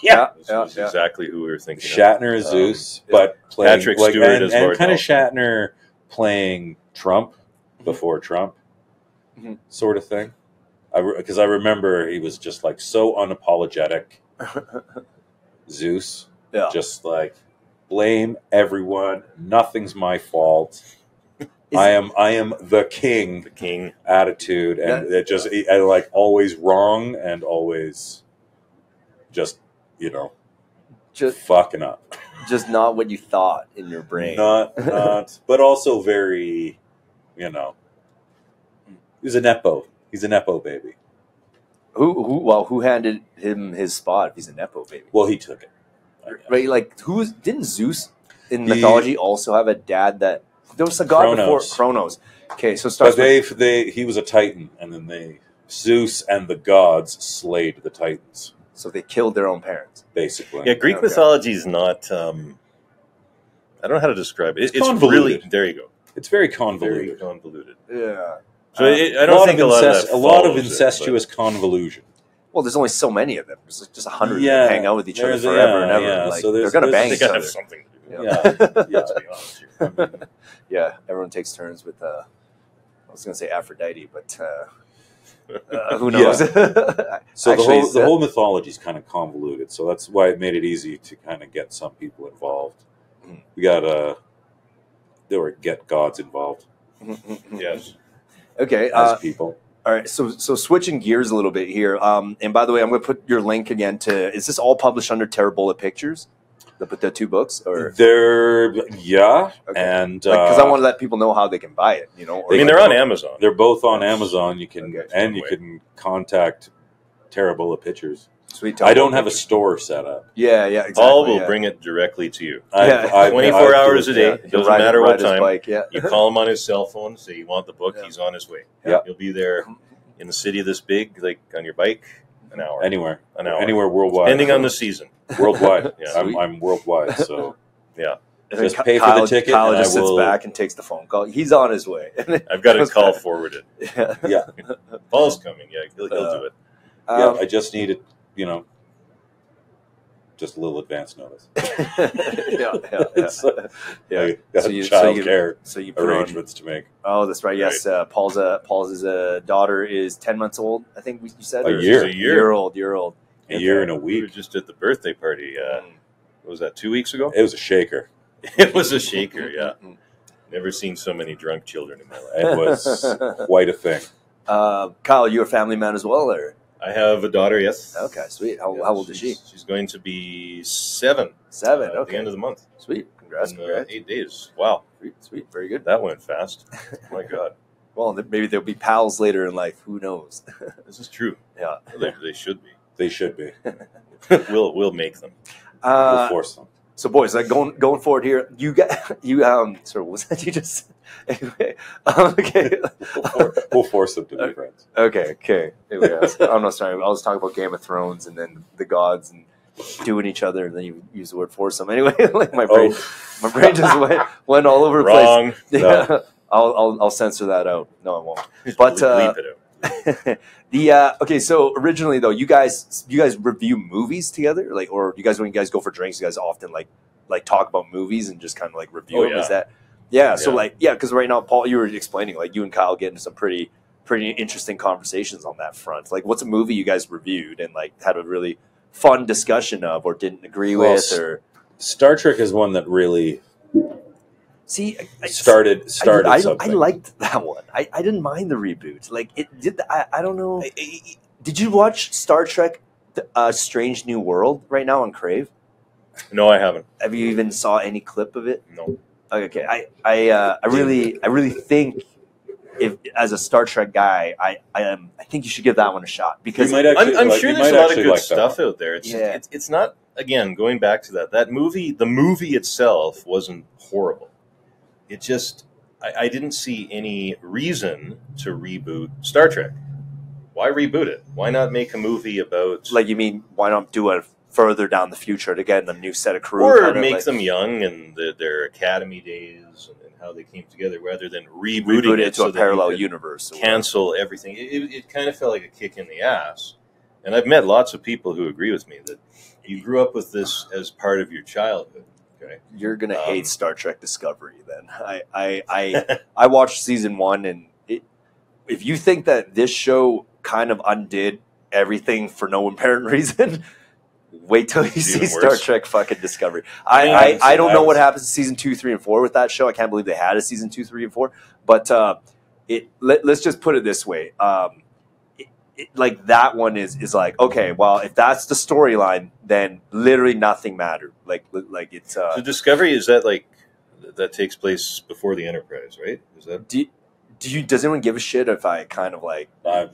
Yeah. Exactly who we were thinking. Shatner as Zeus, but playing Patrick Stewart as Lord kind of Nelson. Shatner playing Trump before Trump, sort of thing. Because I remember he was just like so unapologetic. Zeus, just like blame everyone. Nothing's my fault. I am the king. The king attitude, and it just and like always wrong and always just fucking up. Just not what you thought in your brain. Not, but also very, he's a nepo. He's a nepo baby. Who handed him his spot if he's a nepo baby? Well, he took it. Right, like didn't Zeus in mythology also have a dad that there was a god before Kronos? Okay, so it starts. But he was a Titan, and then Zeus and the gods slayed the Titans. So they killed their own parents, basically. Yeah, Greek mythology is not. I don't know how to describe it. It's convoluted. Really, there you go. It's very convoluted. Very convoluted. Yeah. So I don't think a lot of incestuous convolution. Well, there's only so many of them. There's just 100 that hang out with each other forever and ever. Yeah. Like, So they're going to bang They each got to other. have something to do. Yeah. Let's be honest here. Yeah, everyone takes turns with, I was going to say Aphrodite, but who knows? Yeah. So the whole mythology is kind of convoluted. So that's why it made it easy to kind of get some people involved. We got get gods involved. Yes. Okay. As people. All right, so switching gears a little bit here, and by the way, I'm going to put your link again to. Is this all published under Terrabola Pictures? The two books, or and because I want to let people know how they can buy it. They're on Amazon. They're both on Amazon. You can you can contact Terrabola Pictures. Sweet. I don't have a store set up. Yeah, exactly. Paul will bring it directly to you. 24 hours a day. It doesn't matter what time. Bike, You call him on his cell phone, say you want the book, he's on his way. Yeah. He'll be there in the city this big, like on your bike, an hour. Anywhere worldwide. Depending on the season. Worldwide. I'm worldwide, so yeah. Just pay for the ticket. Kyle just sits back and takes the phone call. He's on his way. I've got a call forwarded. Yeah. Paul's coming. Yeah, he'll do it. I just needed, just a little advance notice. Yeah. Childcare so you arrangements to make. Oh, that's right. Yes, Paul's daughter is 10 months old. I think you said a year. Year old. A year and a We were week. just at the birthday party. What was that, 2 weeks ago? It was a shaker. It was a shaker. Yeah. Never seen so many drunk children in my life. It was quite a thing. Kyle, you a family man as well, or? I have a daughter, yes. Okay, sweet. How old is she? She's going to be 7. 7, At the end of the month. Sweet. Congrats. In 8 days. Wow. Sweet. Very good. That went fast. My God. Well, maybe they'll be pals later in life. Who knows? This is true. Yeah. They should be. They should be. We'll make them. We'll force them. So, boys, like going forward here, sorry, what was that you just? Anyway, okay. We'll force them to be friends. Okay. Anyway, I'm not sorry. I was talking about Game of Thrones and then the gods and doing each other, and then you use the word foursome. Anyway, like my brain just went all over the Wrong. place. No. Yeah. I'll censor that out. No, I won't. Just But bleep it out. okay, so originally though, you guys review movies together, like, or you guys when you guys go for drinks, you guys often like talk about movies and just kind of like review them. Yeah. Is that so Yeah. like because right now, Paul, you were explaining like you and Kyle get into some pretty interesting conversations on that front. Like, what's a movie you guys reviewed and like had a really fun discussion of, or didn't agree with, or Star Trek is one that really started I something. liked that one. I didn't mind the reboot. Like it did. I don't know. Did you watch Star Trek: Strange New World right now on Crave? No, I haven't. Have you even saw any clip of it? No. Okay. I really think if as a Star Trek guy, I think you should give that one a shot because I'm sure there's a lot of good like stuff out there. It's not, again, going back to that movie, the movie itself wasn't horrible. It just, I didn't see any reason to reboot Star Trek. Why reboot it? Why not make a movie about... Like, you mean, why not do it further down the future to get a new set of crew? Or make them young and their academy days and how they came together, rather than rebooting it to a parallel universe. Cancel everything. It kind of felt like a kick in the ass. And I've met lots of people who agree with me that you grew up with this as part of your childhood. Okay, you're gonna hate Star Trek Discovery. Then I watched season 1, and if you think that this show kind of undid everything for no apparent reason, wait till you see Star Trek fucking Discovery. I don't know what happens in season 2, 3, and 4 with that show. I can't believe they had a season 2, 3, and 4. But let's just put it this way. Like that one is like, okay, well, if that's the storyline, then literally nothing mattered. Like it's so Discovery, is that like that takes place before the Enterprise, right? Is that does anyone give a shit if I kind of like I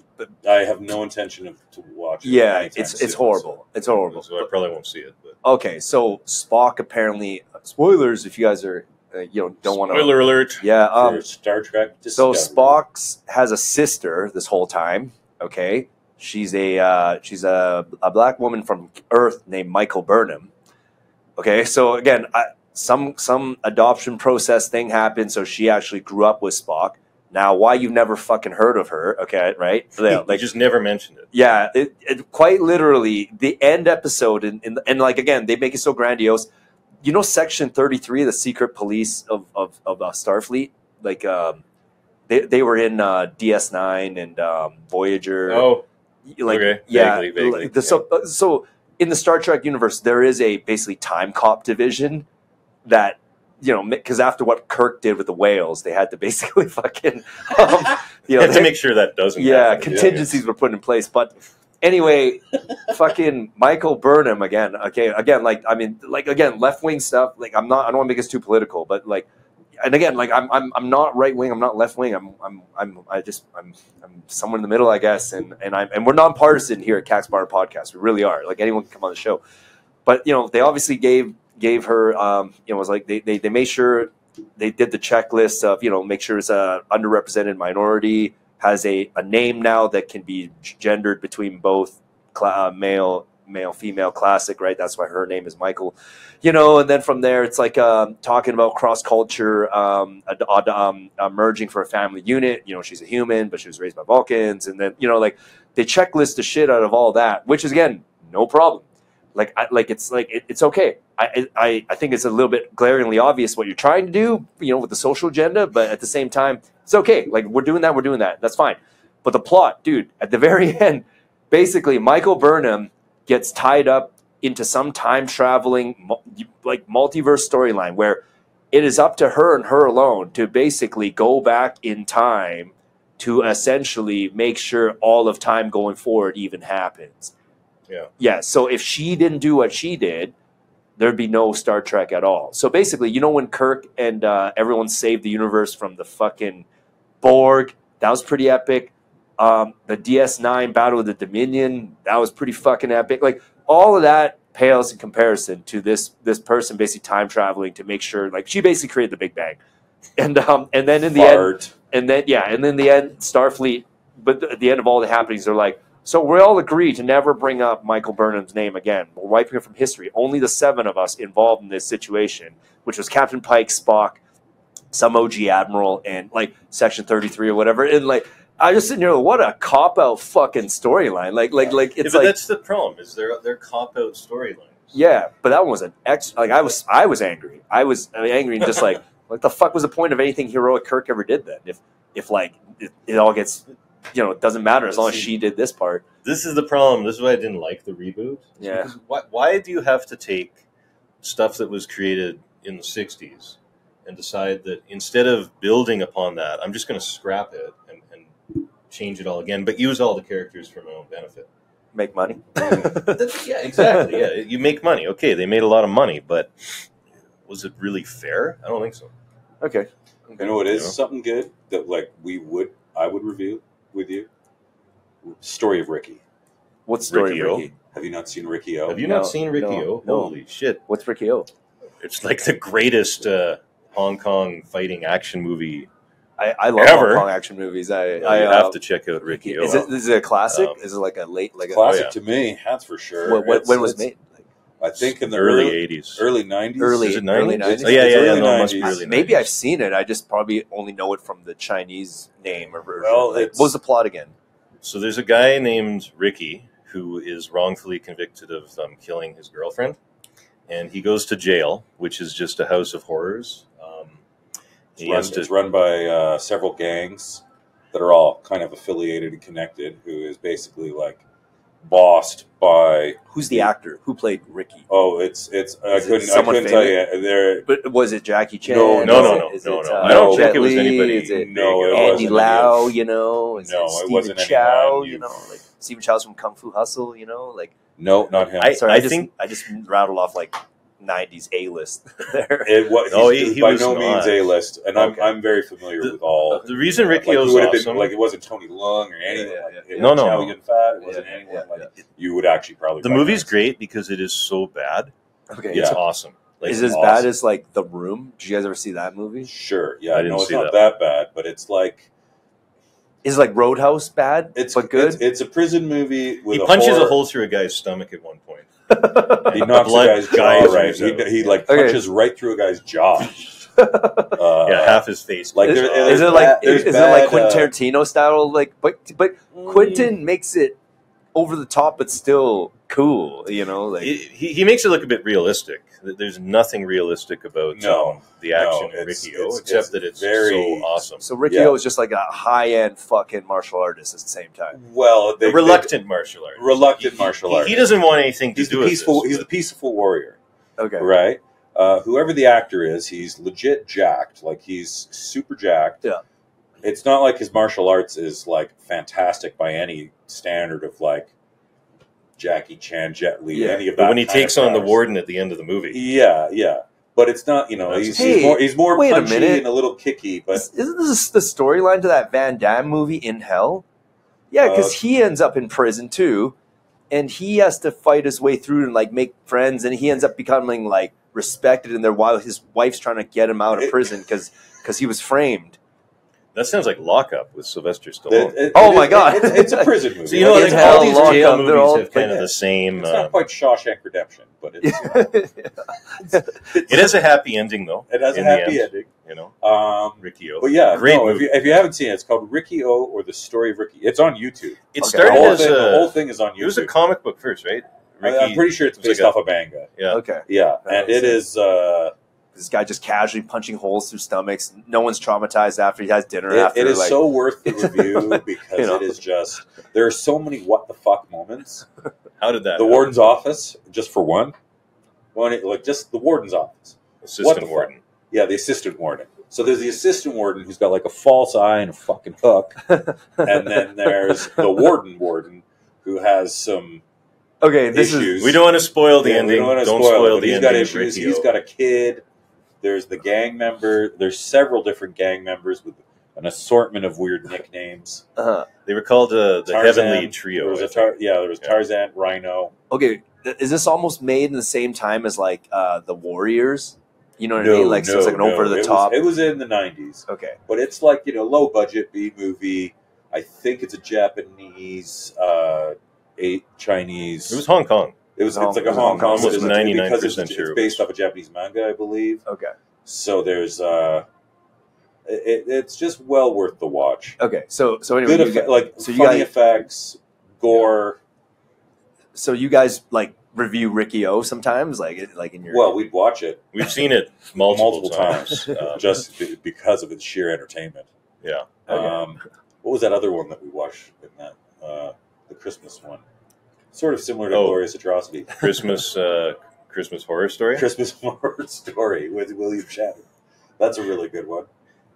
have no intention to watch it. Yeah, it's horrible. It's horrible. So I probably won't see it. But. Okay, so Spock apparently, spoilers if you guys are don't want to. Spoiler alert. Yeah, Star Trek Discovery. So Spock has a sister this whole time. Okay, she's a black woman from Earth named Michael Burnham. Okay, so again, some adoption process thing happened, so she actually grew up with Spock. Now, why you've never fucking heard of her? Okay, right? Yeah, like just never mentioned it. Yeah, it quite literally the end episode, and like again, they make it so grandiose. You know, Section 33, the secret police of Starfleet, like. They were in DS9 and Voyager. Oh, like okay. Yeah. Vaguely. So in the Star Trek universe, there is a basically time cop division that because after what Kirk did with the whales, they had to basically fucking to make sure that doesn't. Yeah, contingencies were put in place, but. Anyway, fucking Michael Burnham again. Okay, again, left wing stuff. Like I don't want to make this too political, but like. And again, like I'm not right wing, I'm not left wing. I'm somewhere in the middle, I guess. And we're nonpartisan here at Cax Bar Podcast. We really are. Like anyone can come on the show. But they obviously gave her it was like they made sure they did the checklist of make sure it's a underrepresented minority, has a name now that can be gendered between both male, female, classic, right? That's why her name is Michael, and then from there, it's like talking about cross-culture, merging for a family unit. She's a human, but she was raised by Vulcans. And then, like they checklist the shit out of all that, which is, again, no problem. It's okay. I think it's a little bit glaringly obvious what you're trying to do, with the social agenda, but at the same time, it's okay. Like we're doing that. That's fine. But the plot, dude, at the very end, basically Michael Burnham gets tied up into some time traveling like multiverse storyline where it is up to her and her alone to basically go back in time to essentially make sure all of time going forward even happens. Yeah. So if she didn't do what she did, there'd be no Star Trek at all. So basically, when Kirk and everyone saved the universe from the fucking Borg, that was pretty epic. The DS9 Battle of the Dominion, that was pretty fucking epic. Like all of that pales in comparison to this person basically time traveling to make sure, like she basically created the Big Bang, and then in the end, and then the end, Starfleet. But at the end of all the happenings, they're like, So we all agree to never bring up Michael Burnham's name again. We're wiping it from history. Only the 7 of us involved in this situation, which was Captain Pike, Spock, some OG Admiral, and like Section 33 or whatever. And like, I just sitting here, what a cop-out fucking storyline. Like it's but like, that's the problem, is they're cop-out storylines. yeah, but that one was an like I was angry. I was angry and just like, what the fuck was the point of anything heroic Kirk ever did then? If like it all gets, it doesn't matter as long as she did this part. This is the problem. This is why I didn't like the reboot. Yeah. Because why do you have to take stuff that was created in the 60s and decide that instead of building upon that, I'm just going to scrap it and change it all again, but use all the characters for my own benefit? Make money. Yeah, exactly. Yeah, you make money. Okay, they made a lot of money, but was it really fair? I don't think so. Okay. You know what is something good that like I would review with you? Story of Ricky. What story, Ricky O? Ricky? Have you not seen Ricky O? Have you not seen Ricky O? No. Holy shit. What's Ricky O? It's like the greatest Hong Kong fighting action movie. I love Ever. Hong Kong action movies. I have to check out Ricky O. Is it a classic? Is it like a late Classic to me, that's for sure. When was it made? I think in the early 80s. Early 90s. Is it 90s? Early 90s? Oh, yeah, Early no, it must be 90s. early 90s. Maybe I've seen it. I just probably only know it from the Chinese name or version. Well, Like, what was the plot again? So there's a guy named Ricky who is wrongfully convicted of killing his girlfriend, and he goes to jail, which is just a house of horrors. It's run by several gangs that are all kind of affiliated and connected, who is basically like bossed by... Who's the actor? Who played Ricky? Oh, I couldn't tell you. There, But was it Jackie Chan? No. Is it, I don't think it was anybody. Is it No, it Andy wasn't Lau? any Is No, it it Stephen wasn't Chow? anyone Like Stephen Chow's from Kung Fu Hustle. Like no, not him. sorry, I I just rattled off like 90s A-list there. It was, he by was no not. means A-list, and Okay. I'm very familiar with all. The reason Ricky like, O's who would have awesome. been, like, it wasn't Tony Leung or anyone. Yeah, like, yeah. it No, wasn't no. Chow Yun Fat. It wasn't Yeah, anyone yeah, like you would actually probably. The recognize. movie's great because it is so bad. Okay, Yeah. It's awesome. Like, is it as awesome. bad as like The Room? Did you guys ever see that movie? Sure, yeah, I didn't no, it's see not that that bad, but it's like Is it like Roadhouse bad? But good. It's a prison movie with he punches horror. a hole through a guy's stomach at one point. He knocks blood a guy's jaw geysers right. out. He like Okay. punches right through a guy's jaw. Half his face. Like is, there- is there's it like bad- there's is it like bad, Quentin Tarantino style? Like, but Quentin makes it over the top, but still cool. Like He makes it look a bit realistic. There's nothing realistic about the action in Ricky O, except that it's very so awesome. so. Ricky Yeah. O is just like a high end fucking martial artist at the same time. Well, A reluctant martial artist. reluctant martial artist. He doesn't want anything to He's do the with peaceful. this. He's the peaceful warrior, Okay, right? Whoever the actor is, he's legit jacked. Like he's super jacked. Yeah. It's not like his martial arts is like fantastic by any standard of like Jackie Chan, Jet Li, any of that. But when he kind of takes on the guys. warden at the end of the movie, Yeah. But it's not, he's more wait a punchy minute. and a little kicky. But isn't this the storyline to that Van Damme movie In Hell? Yeah, because he ends up in prison too, and he has to fight his way through and like make friends, and he ends up becoming like respected in there while his wife's trying to get him out of prison because he was framed. that sounds like Lockup with Sylvester Stallone. Oh my God. It's a prison movie. So you know, In like, Hell, all these Lockup, jail they're movies all- have kind of the same. It's not quite Shawshank Redemption, but it's It has a happy ending, though. it has a in the happy end, ending. You know, Ricky O. But yeah, great no, movie. if you haven't seen it, it's called Ricky O or the Story of Ricky. It's on YouTube. It Okay. started The as whole a. thing is on YouTube. It was a comic book first, right? I'm pretty sure it's was like based off of manga. Yeah. Okay, Yeah, That and makes it is. this guy just casually punching holes through stomachs. No one's traumatized after he has dinner. After It is like, so worth the review because You know. it is just there are so many what the fuck moments. How did that? The happen? warden's office, just for one, like just the warden's office. What the Assistant fuck? warden. Yeah, the assistant warden. So there's the assistant warden who's got like a false eye and a fucking hook, and then there's the warden who has some okay, this issues. is We don't want to spoil the Yeah, we ending. don't want to Don't spoil spoil it, but the he's ending. got of issues. Ricky He's O. got a kid. There's the gang member. There's several different gang members with an assortment of weird nicknames. They were called the Tarzan, Heavenly Trio. There was I think. there was Tarzan, Rhino. okay. Is this almost made in the same time as like the Warriors? You know what I mean? Like so it's like an over the top. It was in the 90s, Okay. but it's like low budget B movie. I think it's a Japanese, Chinese. It was Hong Kong. It's like a Hong Kong. Almost 99% because sure. It's based off a Japanese manga, I believe. Okay. So there's it's just well worth the watch. Okay. So anyway, Good funny effects, gore. So you guys like review Ricky O sometimes, like in your. Well, we'd watch it. We've seen it multiple times. Just because of its sheer entertainment. Yeah. Okay. What was that other one that we watched in that the Christmas one? Sort of similar to Glorious Atrocity. Christmas Horror Story. Christmas Horror Story with William Shatner. That's a really good one.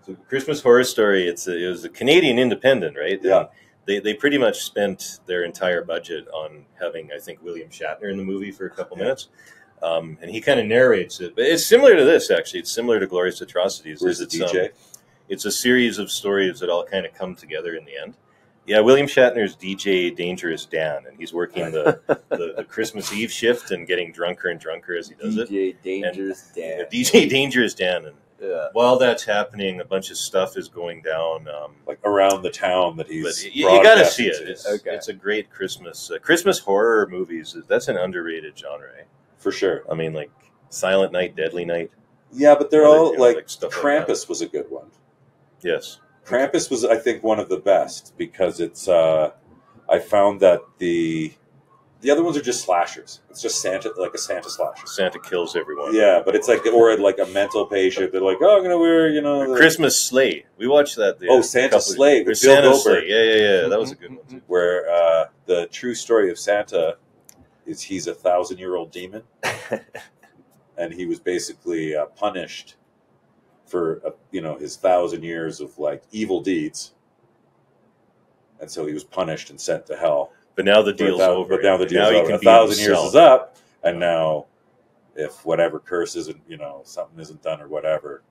So Christmas Horror Story. It was a Canadian independent, right? Yeah. They pretty much spent their entire budget on having, I think, William Shatner in the movie for a couple minutes. And he kind of narrates it. But it's similar to this, actually. It's similar to Glorious Atrocities. Where's the DJ? It's a series of stories that all kind of come together in the end. Yeah, William Shatner's DJ Dangerous Dan, and he's working the Christmas Eve shift and getting drunker and drunker as he does it. DJ Dangerous Dan. DJ Dangerous Dan. And while that's happening, a bunch of stuff is going down. Like around the town that he's. But you got to see it. It's a great Christmas horror movies. That's an underrated genre, eh? For sure. I mean, like Silent Night, Deadly Night. Yeah, but they're all like Krampus was a good one. Yes. Krampus was, I think, one of the best because it's. I found that the other ones are just slashers. It's just Santa, like a Santa slasher. Santa kills everyone. Yeah, but it's like a mental patient. They're like, oh, I'm gonna wear, Christmas Sleigh. We watched that. Santa Sleigh with Bill Santa Goldberg. Sleigh. Yeah. That was a good one too. Where the true story of Santa is he's a 1,000-year-old demon, and he was basically punished for his 1,000 years of like evil deeds, and so he was punished and sent to hell. But now the deal's over. But now the deal's over. 1,000 years is up, and now if whatever curse isn't, something isn't done or whatever,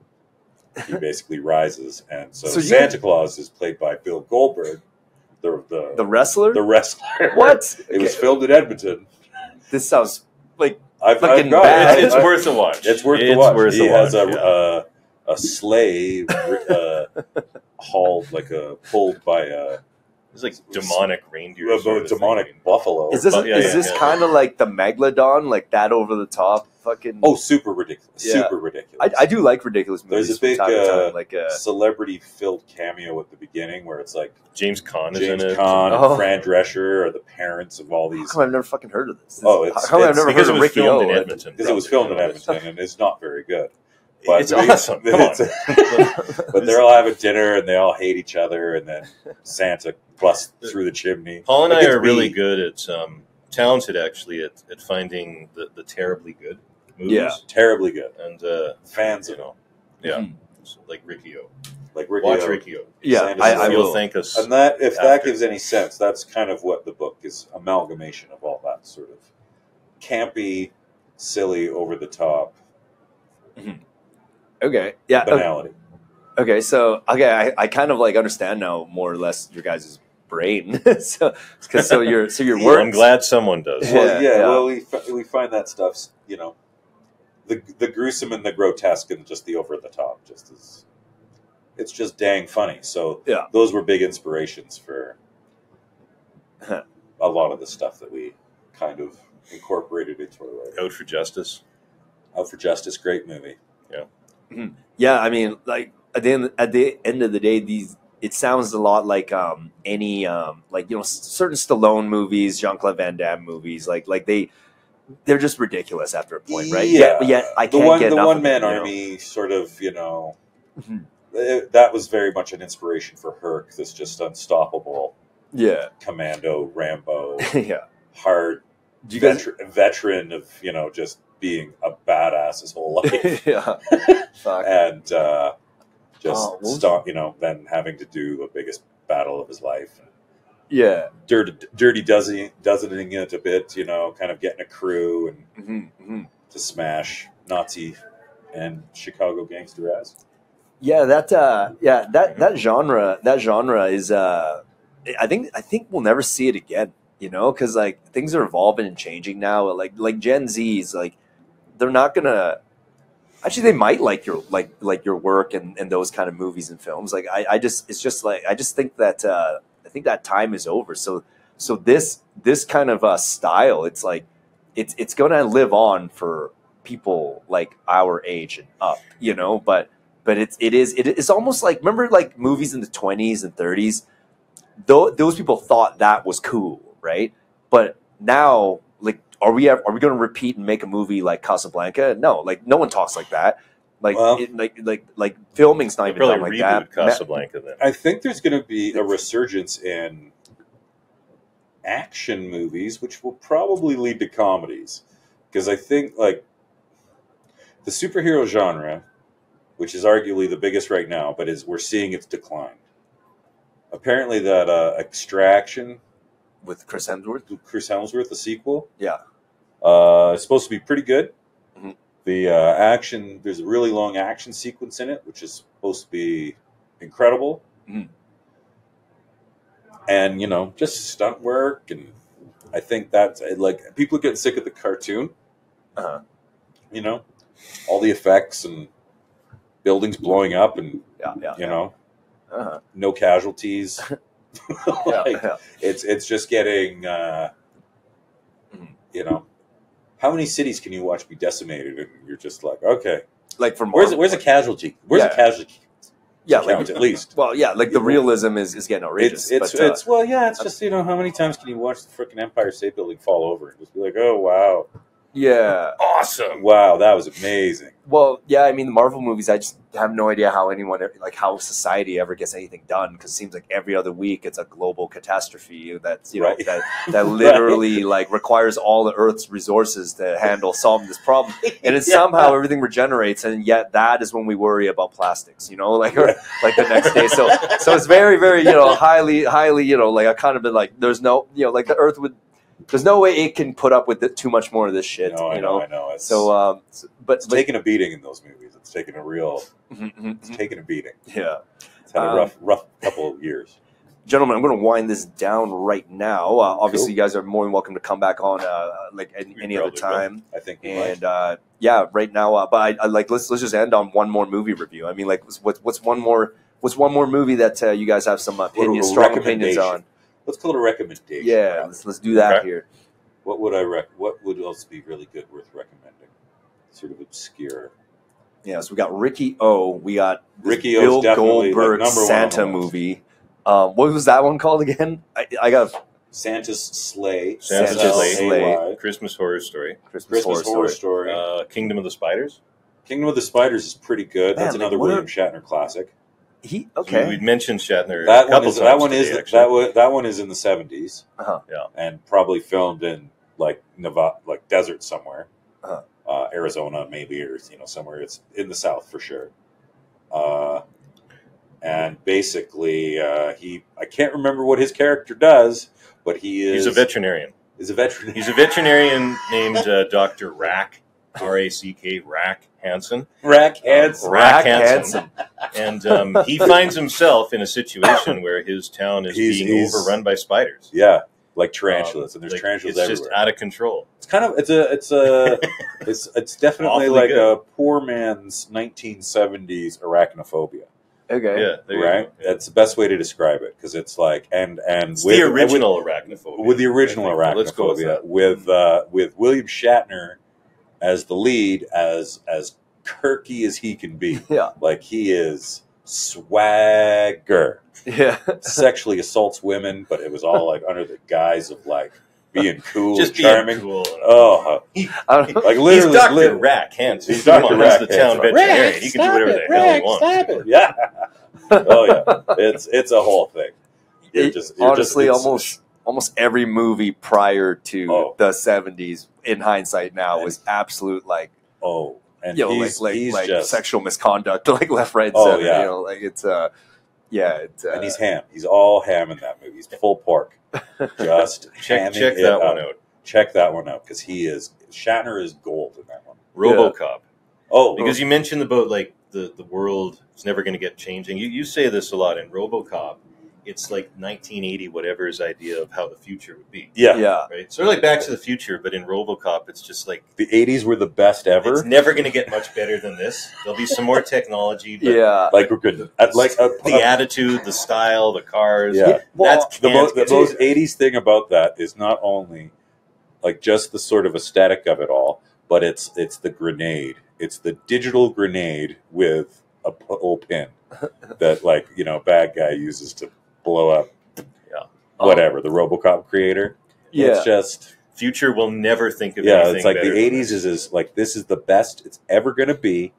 he basically rises. And so Santa Claus is played by Bill Goldberg, the wrestler. The wrestler. What? It was filmed in Edmonton. This sounds like fucking bad. It's worth a watch. It's worth the watch. He has a sleigh hauled pulled by a. It's like demonic reindeer. Demonic buffalo. Is this kind of like the Megalodon, like that over the top fucking? Oh, super ridiculous! Yeah. Super ridiculous. I do like ridiculous movies. There's a big like celebrity-filled cameo at the beginning where it's like James Caan is in it. And Fran Drescher are the parents of all these. How come I've never fucking heard of this? How I've never heard of Ricky O? Because it was filmed in Edmonton, and it's not very good. But it's awesome. Come on. But they're all having dinner, and they all hate each other, and then Santa busts through the chimney. Paul and I are really good at, talented actually, at finding the terribly good movies. Yeah, terribly good. And fans of them. Yeah, so like Ricky O. Watch Ricky O. Yeah, I will thank us. And that gives any sense, that's kind of what the book is, amalgamation of all that sort of campy, silly, over the top. Mm-hmm. Okay. Yeah. Banality. Okay. So I kind of like understand now more or less your guys' brain. so your work. I'm glad someone does. Well, we find that stuff's the gruesome and the grotesque and just the over the top it's just dang funny. So those were big inspirations for a lot of the stuff that we kind of incorporated into our writing. Out for Justice, great movie. Yeah. Mm-hmm. Yeah, I mean, like at the end of the day, it sounds a lot like any certain Stallone movies, Jean-Claude Van Damme movies, like they're just ridiculous after a point, right? Yeah, I can't get the enough One of Man it, Army sort of, Mm-hmm. That was very much an inspiration for Herc. This just unstoppable, commando Rambo, hard veteran of just being a badass his whole life. And then having to do the biggest battle of his life. Yeah. Dirty dozening it a bit, kind of getting a crew and to smash Nazi and Chicago gangster ass. Yeah, that genre is I think we'll never see it again, because like things are evolving and changing now. Like Gen Z's, like they're not gonna. Actually, they might like your work and those kind of movies and films. Like I just think that think that time is over. So this kind of style, it's like it's going to live on for people like our age and up, but it is almost like, remember like movies in the 20s and 30s, those people thought that was cool, right? But now, like, are we going to repeat and make a movie like Casablanca? No, like no one talks like that. Like, like filming's not even done like that. Casablanca, then. I think there's going to be a resurgence in action movies, which will probably lead to comedies, because I think like the superhero genre, which is arguably the biggest right now, but we're seeing its decline. Apparently, that Extraction with Chris Hemsworth, the sequel, yeah, is supposed to be pretty good. Mm-hmm. The action, there's a really long action sequence in it, which is supposed to be incredible. Mm-hmm. And, just stunt work. And I think that's, like, people are getting sick of the cartoon. Uh-huh. All the effects and buildings blowing up and, Uh-huh. no casualties. It's just getting, how many cities can you watch be decimated? And you're just like, okay. Like from where's a casualty? Where's a casualty? Yeah, count, at least. Well, yeah, like the realism is getting outrageous. It's just how many times can you watch the freaking Empire State Building fall over and just be like, oh wow, yeah, awesome, wow, that was amazing. Well, yeah, I mean the Marvel movies, I just have no idea how how society ever gets anything done, because it seems like every other week it's a global catastrophe that's that literally like requires all the Earth's resources to solving this problem, and it's somehow everything regenerates, and yet that is when we worry about plastics, like the next day. So it's very, very highly like I kind of been like there's no like the Earth would. There's no way it can put up with too much more of this shit. No, I know. It's taking a beating in those movies. It's taking a real. It's taking a beating. Yeah, it's had a rough couple of years. Gentlemen, I'm going to wind this down right now. Obviously, you guys are more than welcome to come back on any other time. I think we might. Right now. But I like let's just end on one more movie review. I mean, like what's one more movie that you guys have some strong opinions on? Let's call it a recommendation. Yeah, let's do that here. What would What would else be really good, worth recommending? Sort of obscure. Yeah, so we got Ricky O. We got Ricky Bill O's definitely Goldberg like Santa movie. What was that one called again? I got Santa's Sleigh. Santa's Sleigh. Christmas Horror Story. Christmas Horror Story. Kingdom of the Spiders. Kingdom of the Spiders is pretty good. That's another William Shatner classic. We mentioned Shatner. That one is in the 70s. Uh-huh. Yeah, and probably filmed in like Nevada, like desert somewhere, uh-huh. Arizona maybe, or somewhere. It's in the South for sure. And basically, I can't remember what his character does, but he's a veterinarian. He's a veterinarian. He's a veterinarian named Dr. Rack, R-A-C-K, Rack Hansen. Rack Hansen. And he finds himself in a situation where his town is being overrun by spiders. Yeah, like tarantulas, and there's tarantulas everywhere. It's just out of control. It's kind of it's definitely like a poor man's 1970s arachnophobia. Okay. Yeah. Right. That's the best way to describe it, because it's like it's the original arachnophobia. With the original arachnophobia, with William Shatner as the lead, as quirky as he can be. Yeah. Like he is swagger. Yeah. Sexually assaults women, but it was all like under the guise of like being cool, just charming. Being cool. Oh, like literally, he's Dr. Rack Hansen. He's Dr. Rack the town veterinarian. He can do whatever the hell he wants. Yeah. Oh yeah. It's a whole thing. Honestly, almost every movie prior to the 70s, in hindsight now, was absolute like and he's like just sexual misconduct, like left, right, and center. Yeah. Like it's and he's ham. He's all ham in that movie. He's full pork. Just check that one out. Check that one out, because Shatner is gold in that one. RoboCop. Oh, because you mentioned about like the world is never going to get changing. You say this a lot in RoboCop. it's like 1980 whatever's idea of how the future would be. Yeah. Right? Sort of like Back to the Future, but in RoboCop, it's just like The 80s were the best ever. it's never going to get much better than this. There'll be some more technology, but Like we're good. the attitude, the style, the cars. Yeah. That's the most 80s thing about that is not only like just the sort of aesthetic of it all, but it's the grenade. It's the digital grenade with a old pin that bad guy uses to blow up whatever, the RoboCop creator. It's just future will never think of anything it's like better the 80s is like this is the best it's ever going to be.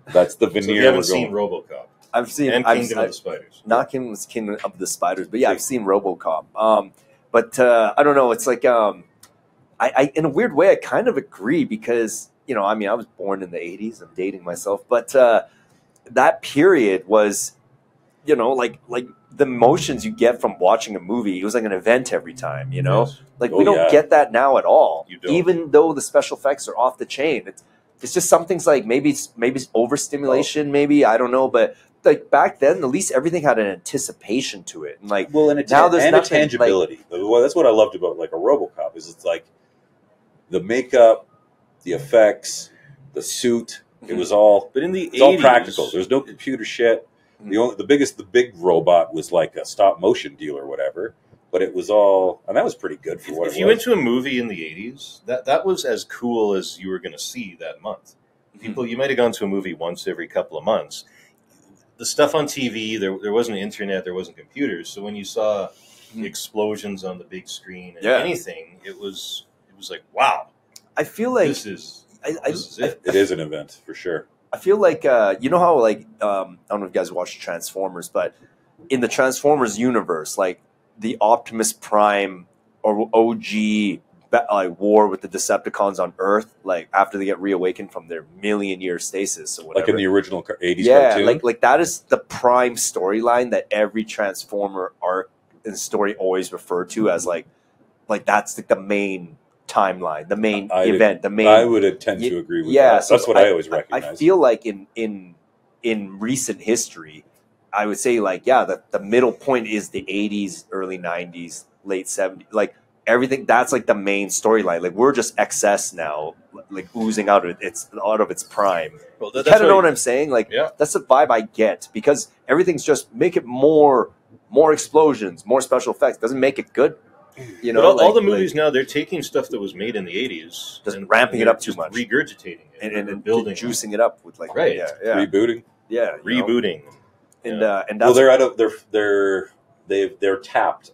That's the veneer. So you haven't seen RoboCop. I've seen Kingdom of the Spiders. Not Kingdom of the Spiders, but yeah, I've seen RoboCop. But I don't know. It's like I in a weird way I kind of agree because I was born in the 80s. I'm dating myself, but that period was like the emotions you get from watching a movie. It was like an event every time. Yes. Like we don't get that now at all. You don't. Even though the special effects are off the chain. It's just some things like maybe it's overstimulation, maybe I don't know, but like back then, at least everything had an anticipation to it, and like now there's a nothing, tangibility. Well, that's what I loved about like a RoboCop is it's like the makeup, the effects, the suit. It was all, but in the 80s, it's all practical. There's no computer shit. The big robot was like a stop motion deal or whatever. But it was all, and that was pretty good for what it was. If you went to a movie in the 80s, that was as cool as you were going to see that month. People, you might have gone to a movie once every couple of months. The stuff on TV, there wasn't internet, there wasn't computers. So when you saw explosions on the big screen and anything, it was like, wow. I feel like this is it. It is an event for sure. I feel like how like I don't know if you guys watch Transformers, but in the Transformers universe, like the Optimus Prime or OG war with the Decepticons on Earth, like after they get reawakened from their million-year stasis or whatever. Like in the original 80s cartoon? like that is the prime storyline that every Transformer arc and story always referred to as like that's like the main timeline, the main event, the main. I would tend to agree with that. So that's what I always recognize. I feel like in recent history, I would say like the middle point is the 80s, early 90s, late 70s, like everything. That's like the main storyline. Like we're just excess now, like oozing out of its prime. Well, you kind of know what I'm saying? Like that's the vibe I get because everything's just make it more explosions, more special effects. Doesn't make it good. But all the movies now, they're taking stuff that was made in the 80s, just ramping it up too much, regurgitating it, and building, juicing it up with like rebooting, rebooting, and that's they're out of they're tapped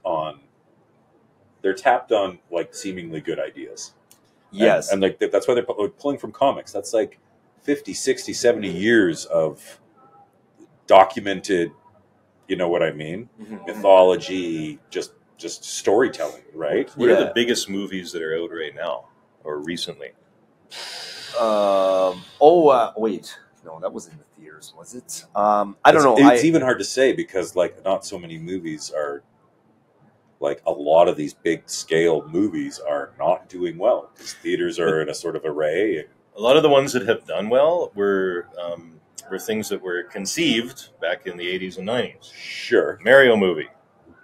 on like seemingly good ideas. Yes, and like that's why they're pulling from comics. That's like 50, 60, 70 years of documented, you know what I mean, mythology, just storytelling, right? What are the biggest movies that are out right now or recently? Wait. No, that was in the theaters, was it? I don't know. It's even hard to say because like not so many movies are like a lot of these big scale movies are not doing well because theaters are in a sort of array. A lot of the ones that have done well were things that were conceived back in the 80s and 90s. Sure. Mario movie.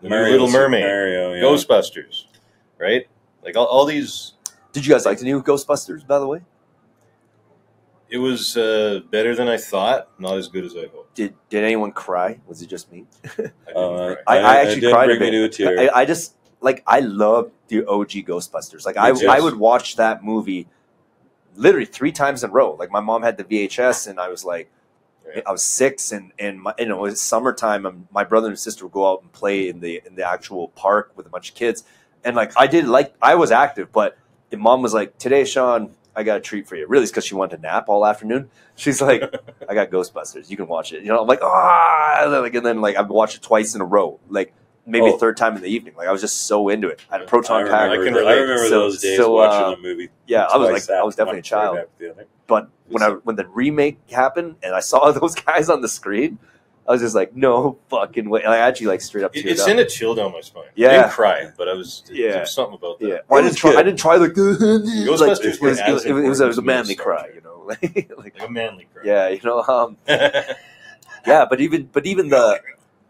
The Little Mermaid, Ghostbusters, right? Like all these. Did you guys like the new Ghostbusters, by the way? It was better than I thought. Not as good as I hoped. Did anyone cry? Was it just me? I actually cried a bit. I just I love the OG Ghostbusters. Like I would watch that movie literally 3 times in a row. Like my mom had the VHS, and I was like. I was 6, and it's summertime. And my brother and sister would go out and play in the actual park with a bunch of kids, and I was active. But mom was like, "Today, Shawn, I got a treat for you." Really, it's because she wanted to nap all afternoon. She's like, "I got Ghostbusters. You can watch it." I'm like, and then I watched it twice in a row, maybe a third time in the evening. Like I was just so into it. I had a proton pack. I remember those days watching the movie. Yeah, I was definitely a child. But when the remake happened and I saw those guys on the screen, I was just like, no fucking way. And I actually straight up teared up. It sent a chill down my spine. Yeah. I didn't cry, but there was something about that. Yeah. Well, I didn't try Ghostbusters it was a manly cry, like a manly cry. Yeah, yeah, but even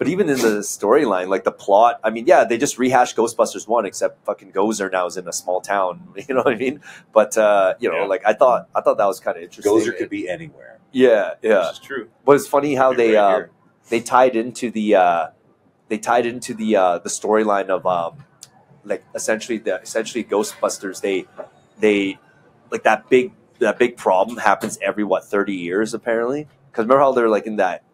But even in the storyline, like the plot, I mean, yeah, they just rehashed Ghostbusters 1, except fucking Gozer now is in a small town. You know what I mean? But like I thought that was kind of interesting. Gozer could be anywhere. Yeah. This is true. But it's funny how they right tied into the storyline of like essentially Ghostbusters. They like that big problem happens every 30 years apparently. Because remember how they're like in that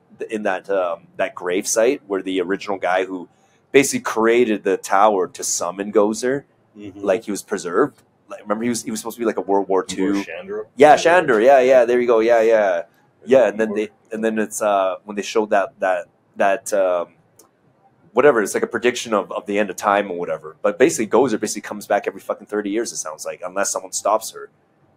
grave site where the original guy who basically created the tower to summon Gozer, like he was preserved. Like, remember he was supposed to be like a World War II. Shandor? Yeah, Shandor. Yeah. There you go. Yeah. And then it's when they showed that whatever, it's like a prediction of the end of time or whatever. But basically, Gozer comes back every fucking 30 years. It sounds like, unless someone stops her.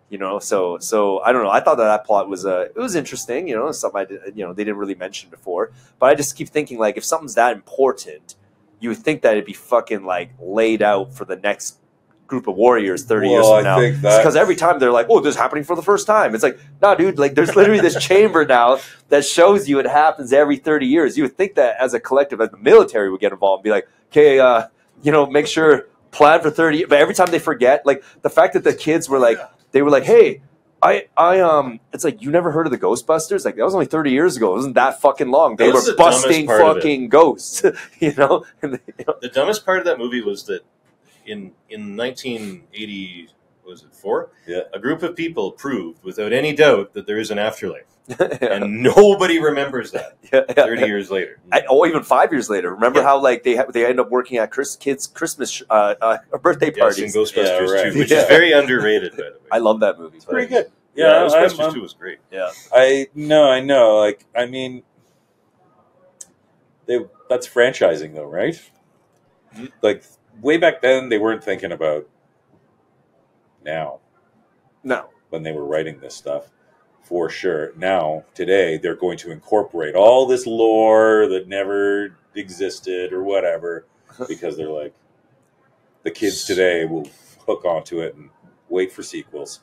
You know, so I don't know. I thought that plot was it was interesting. You know, something they didn't really mention before. But I just keep thinking, like, if something's that important, you would think that it'd be fucking like laid out for the next group of warriors 30 years from now. Because every time they're like, "Oh, this is happening for the first time." It's like, no, dude. Like, there's literally this chamber now that shows you it happens every 30 years. You would think that as a collective, as the military would get involved and be like, "Okay, make sure plan for 30." But every time they forget, like the fact that the kids were like. They were like, "Hey, I it's like, you never heard of the Ghostbusters? Like, that was only 30 years ago. It wasn't that fucking long. They were busting fucking ghosts, you know?" The dumbest part of that movie was that in 1980, was it 4? Yeah. A group of people proved without any doubt that there is an afterlife. And nobody remembers that 30 years later. Even 5 years later. Remember how like they end up working at kids' Christmas birthday parties. Yes, in Ghostbusters 2, which is very underrated, by the way. I love that movie. It's pretty good. Yeah, Ghostbusters 2 was great. Yeah. I know. Like, I mean, that's franchising though, right? Mm-hmm. Like, way back then, they weren't thinking about now. No. When they were writing this stuff. For sure. Now, today, they're going to incorporate all this lore that never existed or whatever, because they're like, the kids today will hook onto it and wait for sequels.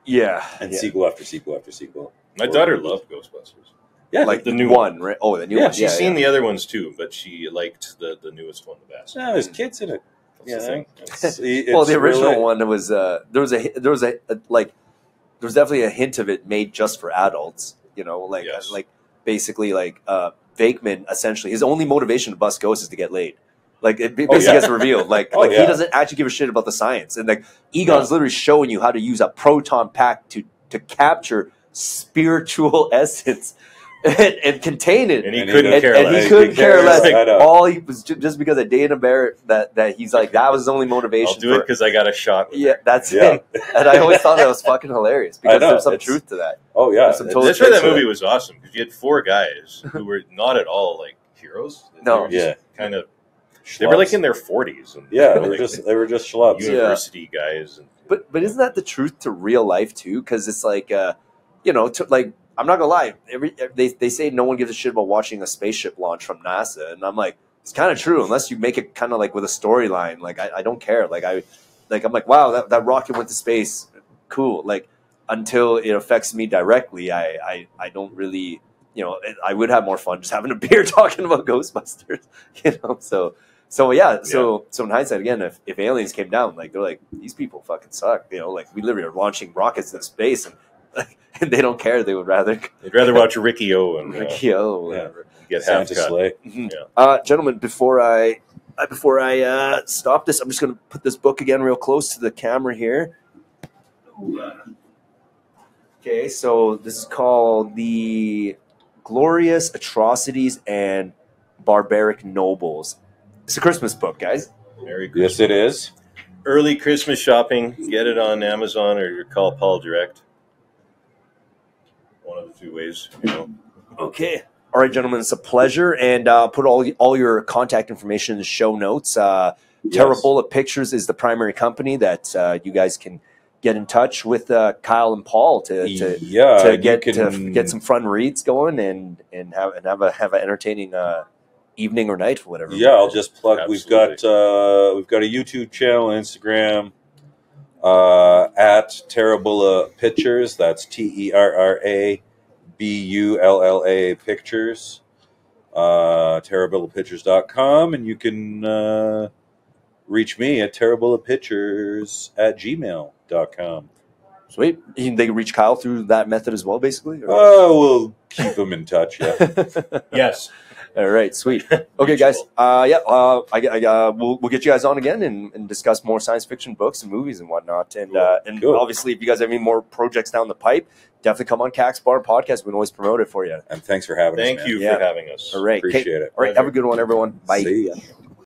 Yeah. And sequel after sequel after sequel. My daughter loved Ghostbusters. Yeah. Like the new one, right? Oh, the new one. She's seen the other ones too, but she liked the newest one the best. No, there's kids in it. Well, the original one was there was definitely a hint of it made just for adults, you know, like basically like Vakeman, essentially his only motivation to bust ghosts is to get laid. Like it basically gets revealed. Like he doesn't actually give a shit about the science. And like Egon's literally showing you how to use a proton pack to capture spiritual essence and contain it. And he couldn't care less. And he couldn't care less. All he was just because of Dana Barrett that he's like, that was his only motivation. I'll do it because I got a shot with her. That's it. And I always thought that was fucking hilarious because there's some truth to that. Oh yeah, that's why that movie was awesome, because you had 4 guys who were not at all like heroes. No, kind of. They were like in their 40s. And, they were just schlubs, university guys. And, but isn't that the truth to real life too? Because it's like, like. I'm not gonna lie. They say no one gives a shit about watching a spaceship launch from NASA, and I'm like, it's kind of true unless you make it kind of like with a storyline. Like I don't care. I'm like, wow, that rocket went to space, cool. Like until it affects me directly, I don't really, I would have more fun just having a beer talking about Ghostbusters, So in hindsight, again, if aliens came down, like they're like, these people fucking suck, like we literally are launching rockets into space and they don't care. They'd rather watch Ricky O and Ricky O, whatever. Get half cut. Mm-hmm. Gentlemen, before I stop this, I'm just going to put this book again real close to the camera here. Okay, so this is called The Glorious Atrocities and Barbaric Nobles. It's a Christmas book, guys. Merry Christmas. Yes, it is. Early Christmas shopping. Get it on Amazon or call Paul direct. One of the 2 ways, Okay. All right, gentlemen, it's a pleasure. And put all your contact information in the show notes. Terrabola Pictures is the primary company that you guys can get in touch with Kyle and Paul to get some fun reads going and have an entertaining evening or night, whatever. Yeah, I'll just plug. Absolutely. We've got a YouTube channel, Instagram. At Terrabulla Pictures, that's TerraBulla Pictures. terriblepictures.com, and you can reach me at terriblepictures@gmail.com. Sweet. They can reach Kyle through that method as well, basically? Or? Oh, we'll keep them in touch, yeah. Yes. All right, sweet. Okay, guys. We'll get you guys on again and discuss more science fiction books and movies and whatnot. And Cool. Obviously, if you guys have any more projects down the pipe, definitely come on Cax Bar Podcast. We can always promote it for you. And thanks for having us, Thank man. you for having us. All right. Appreciate it. All right. Have a good one, everyone. Bye. See ya.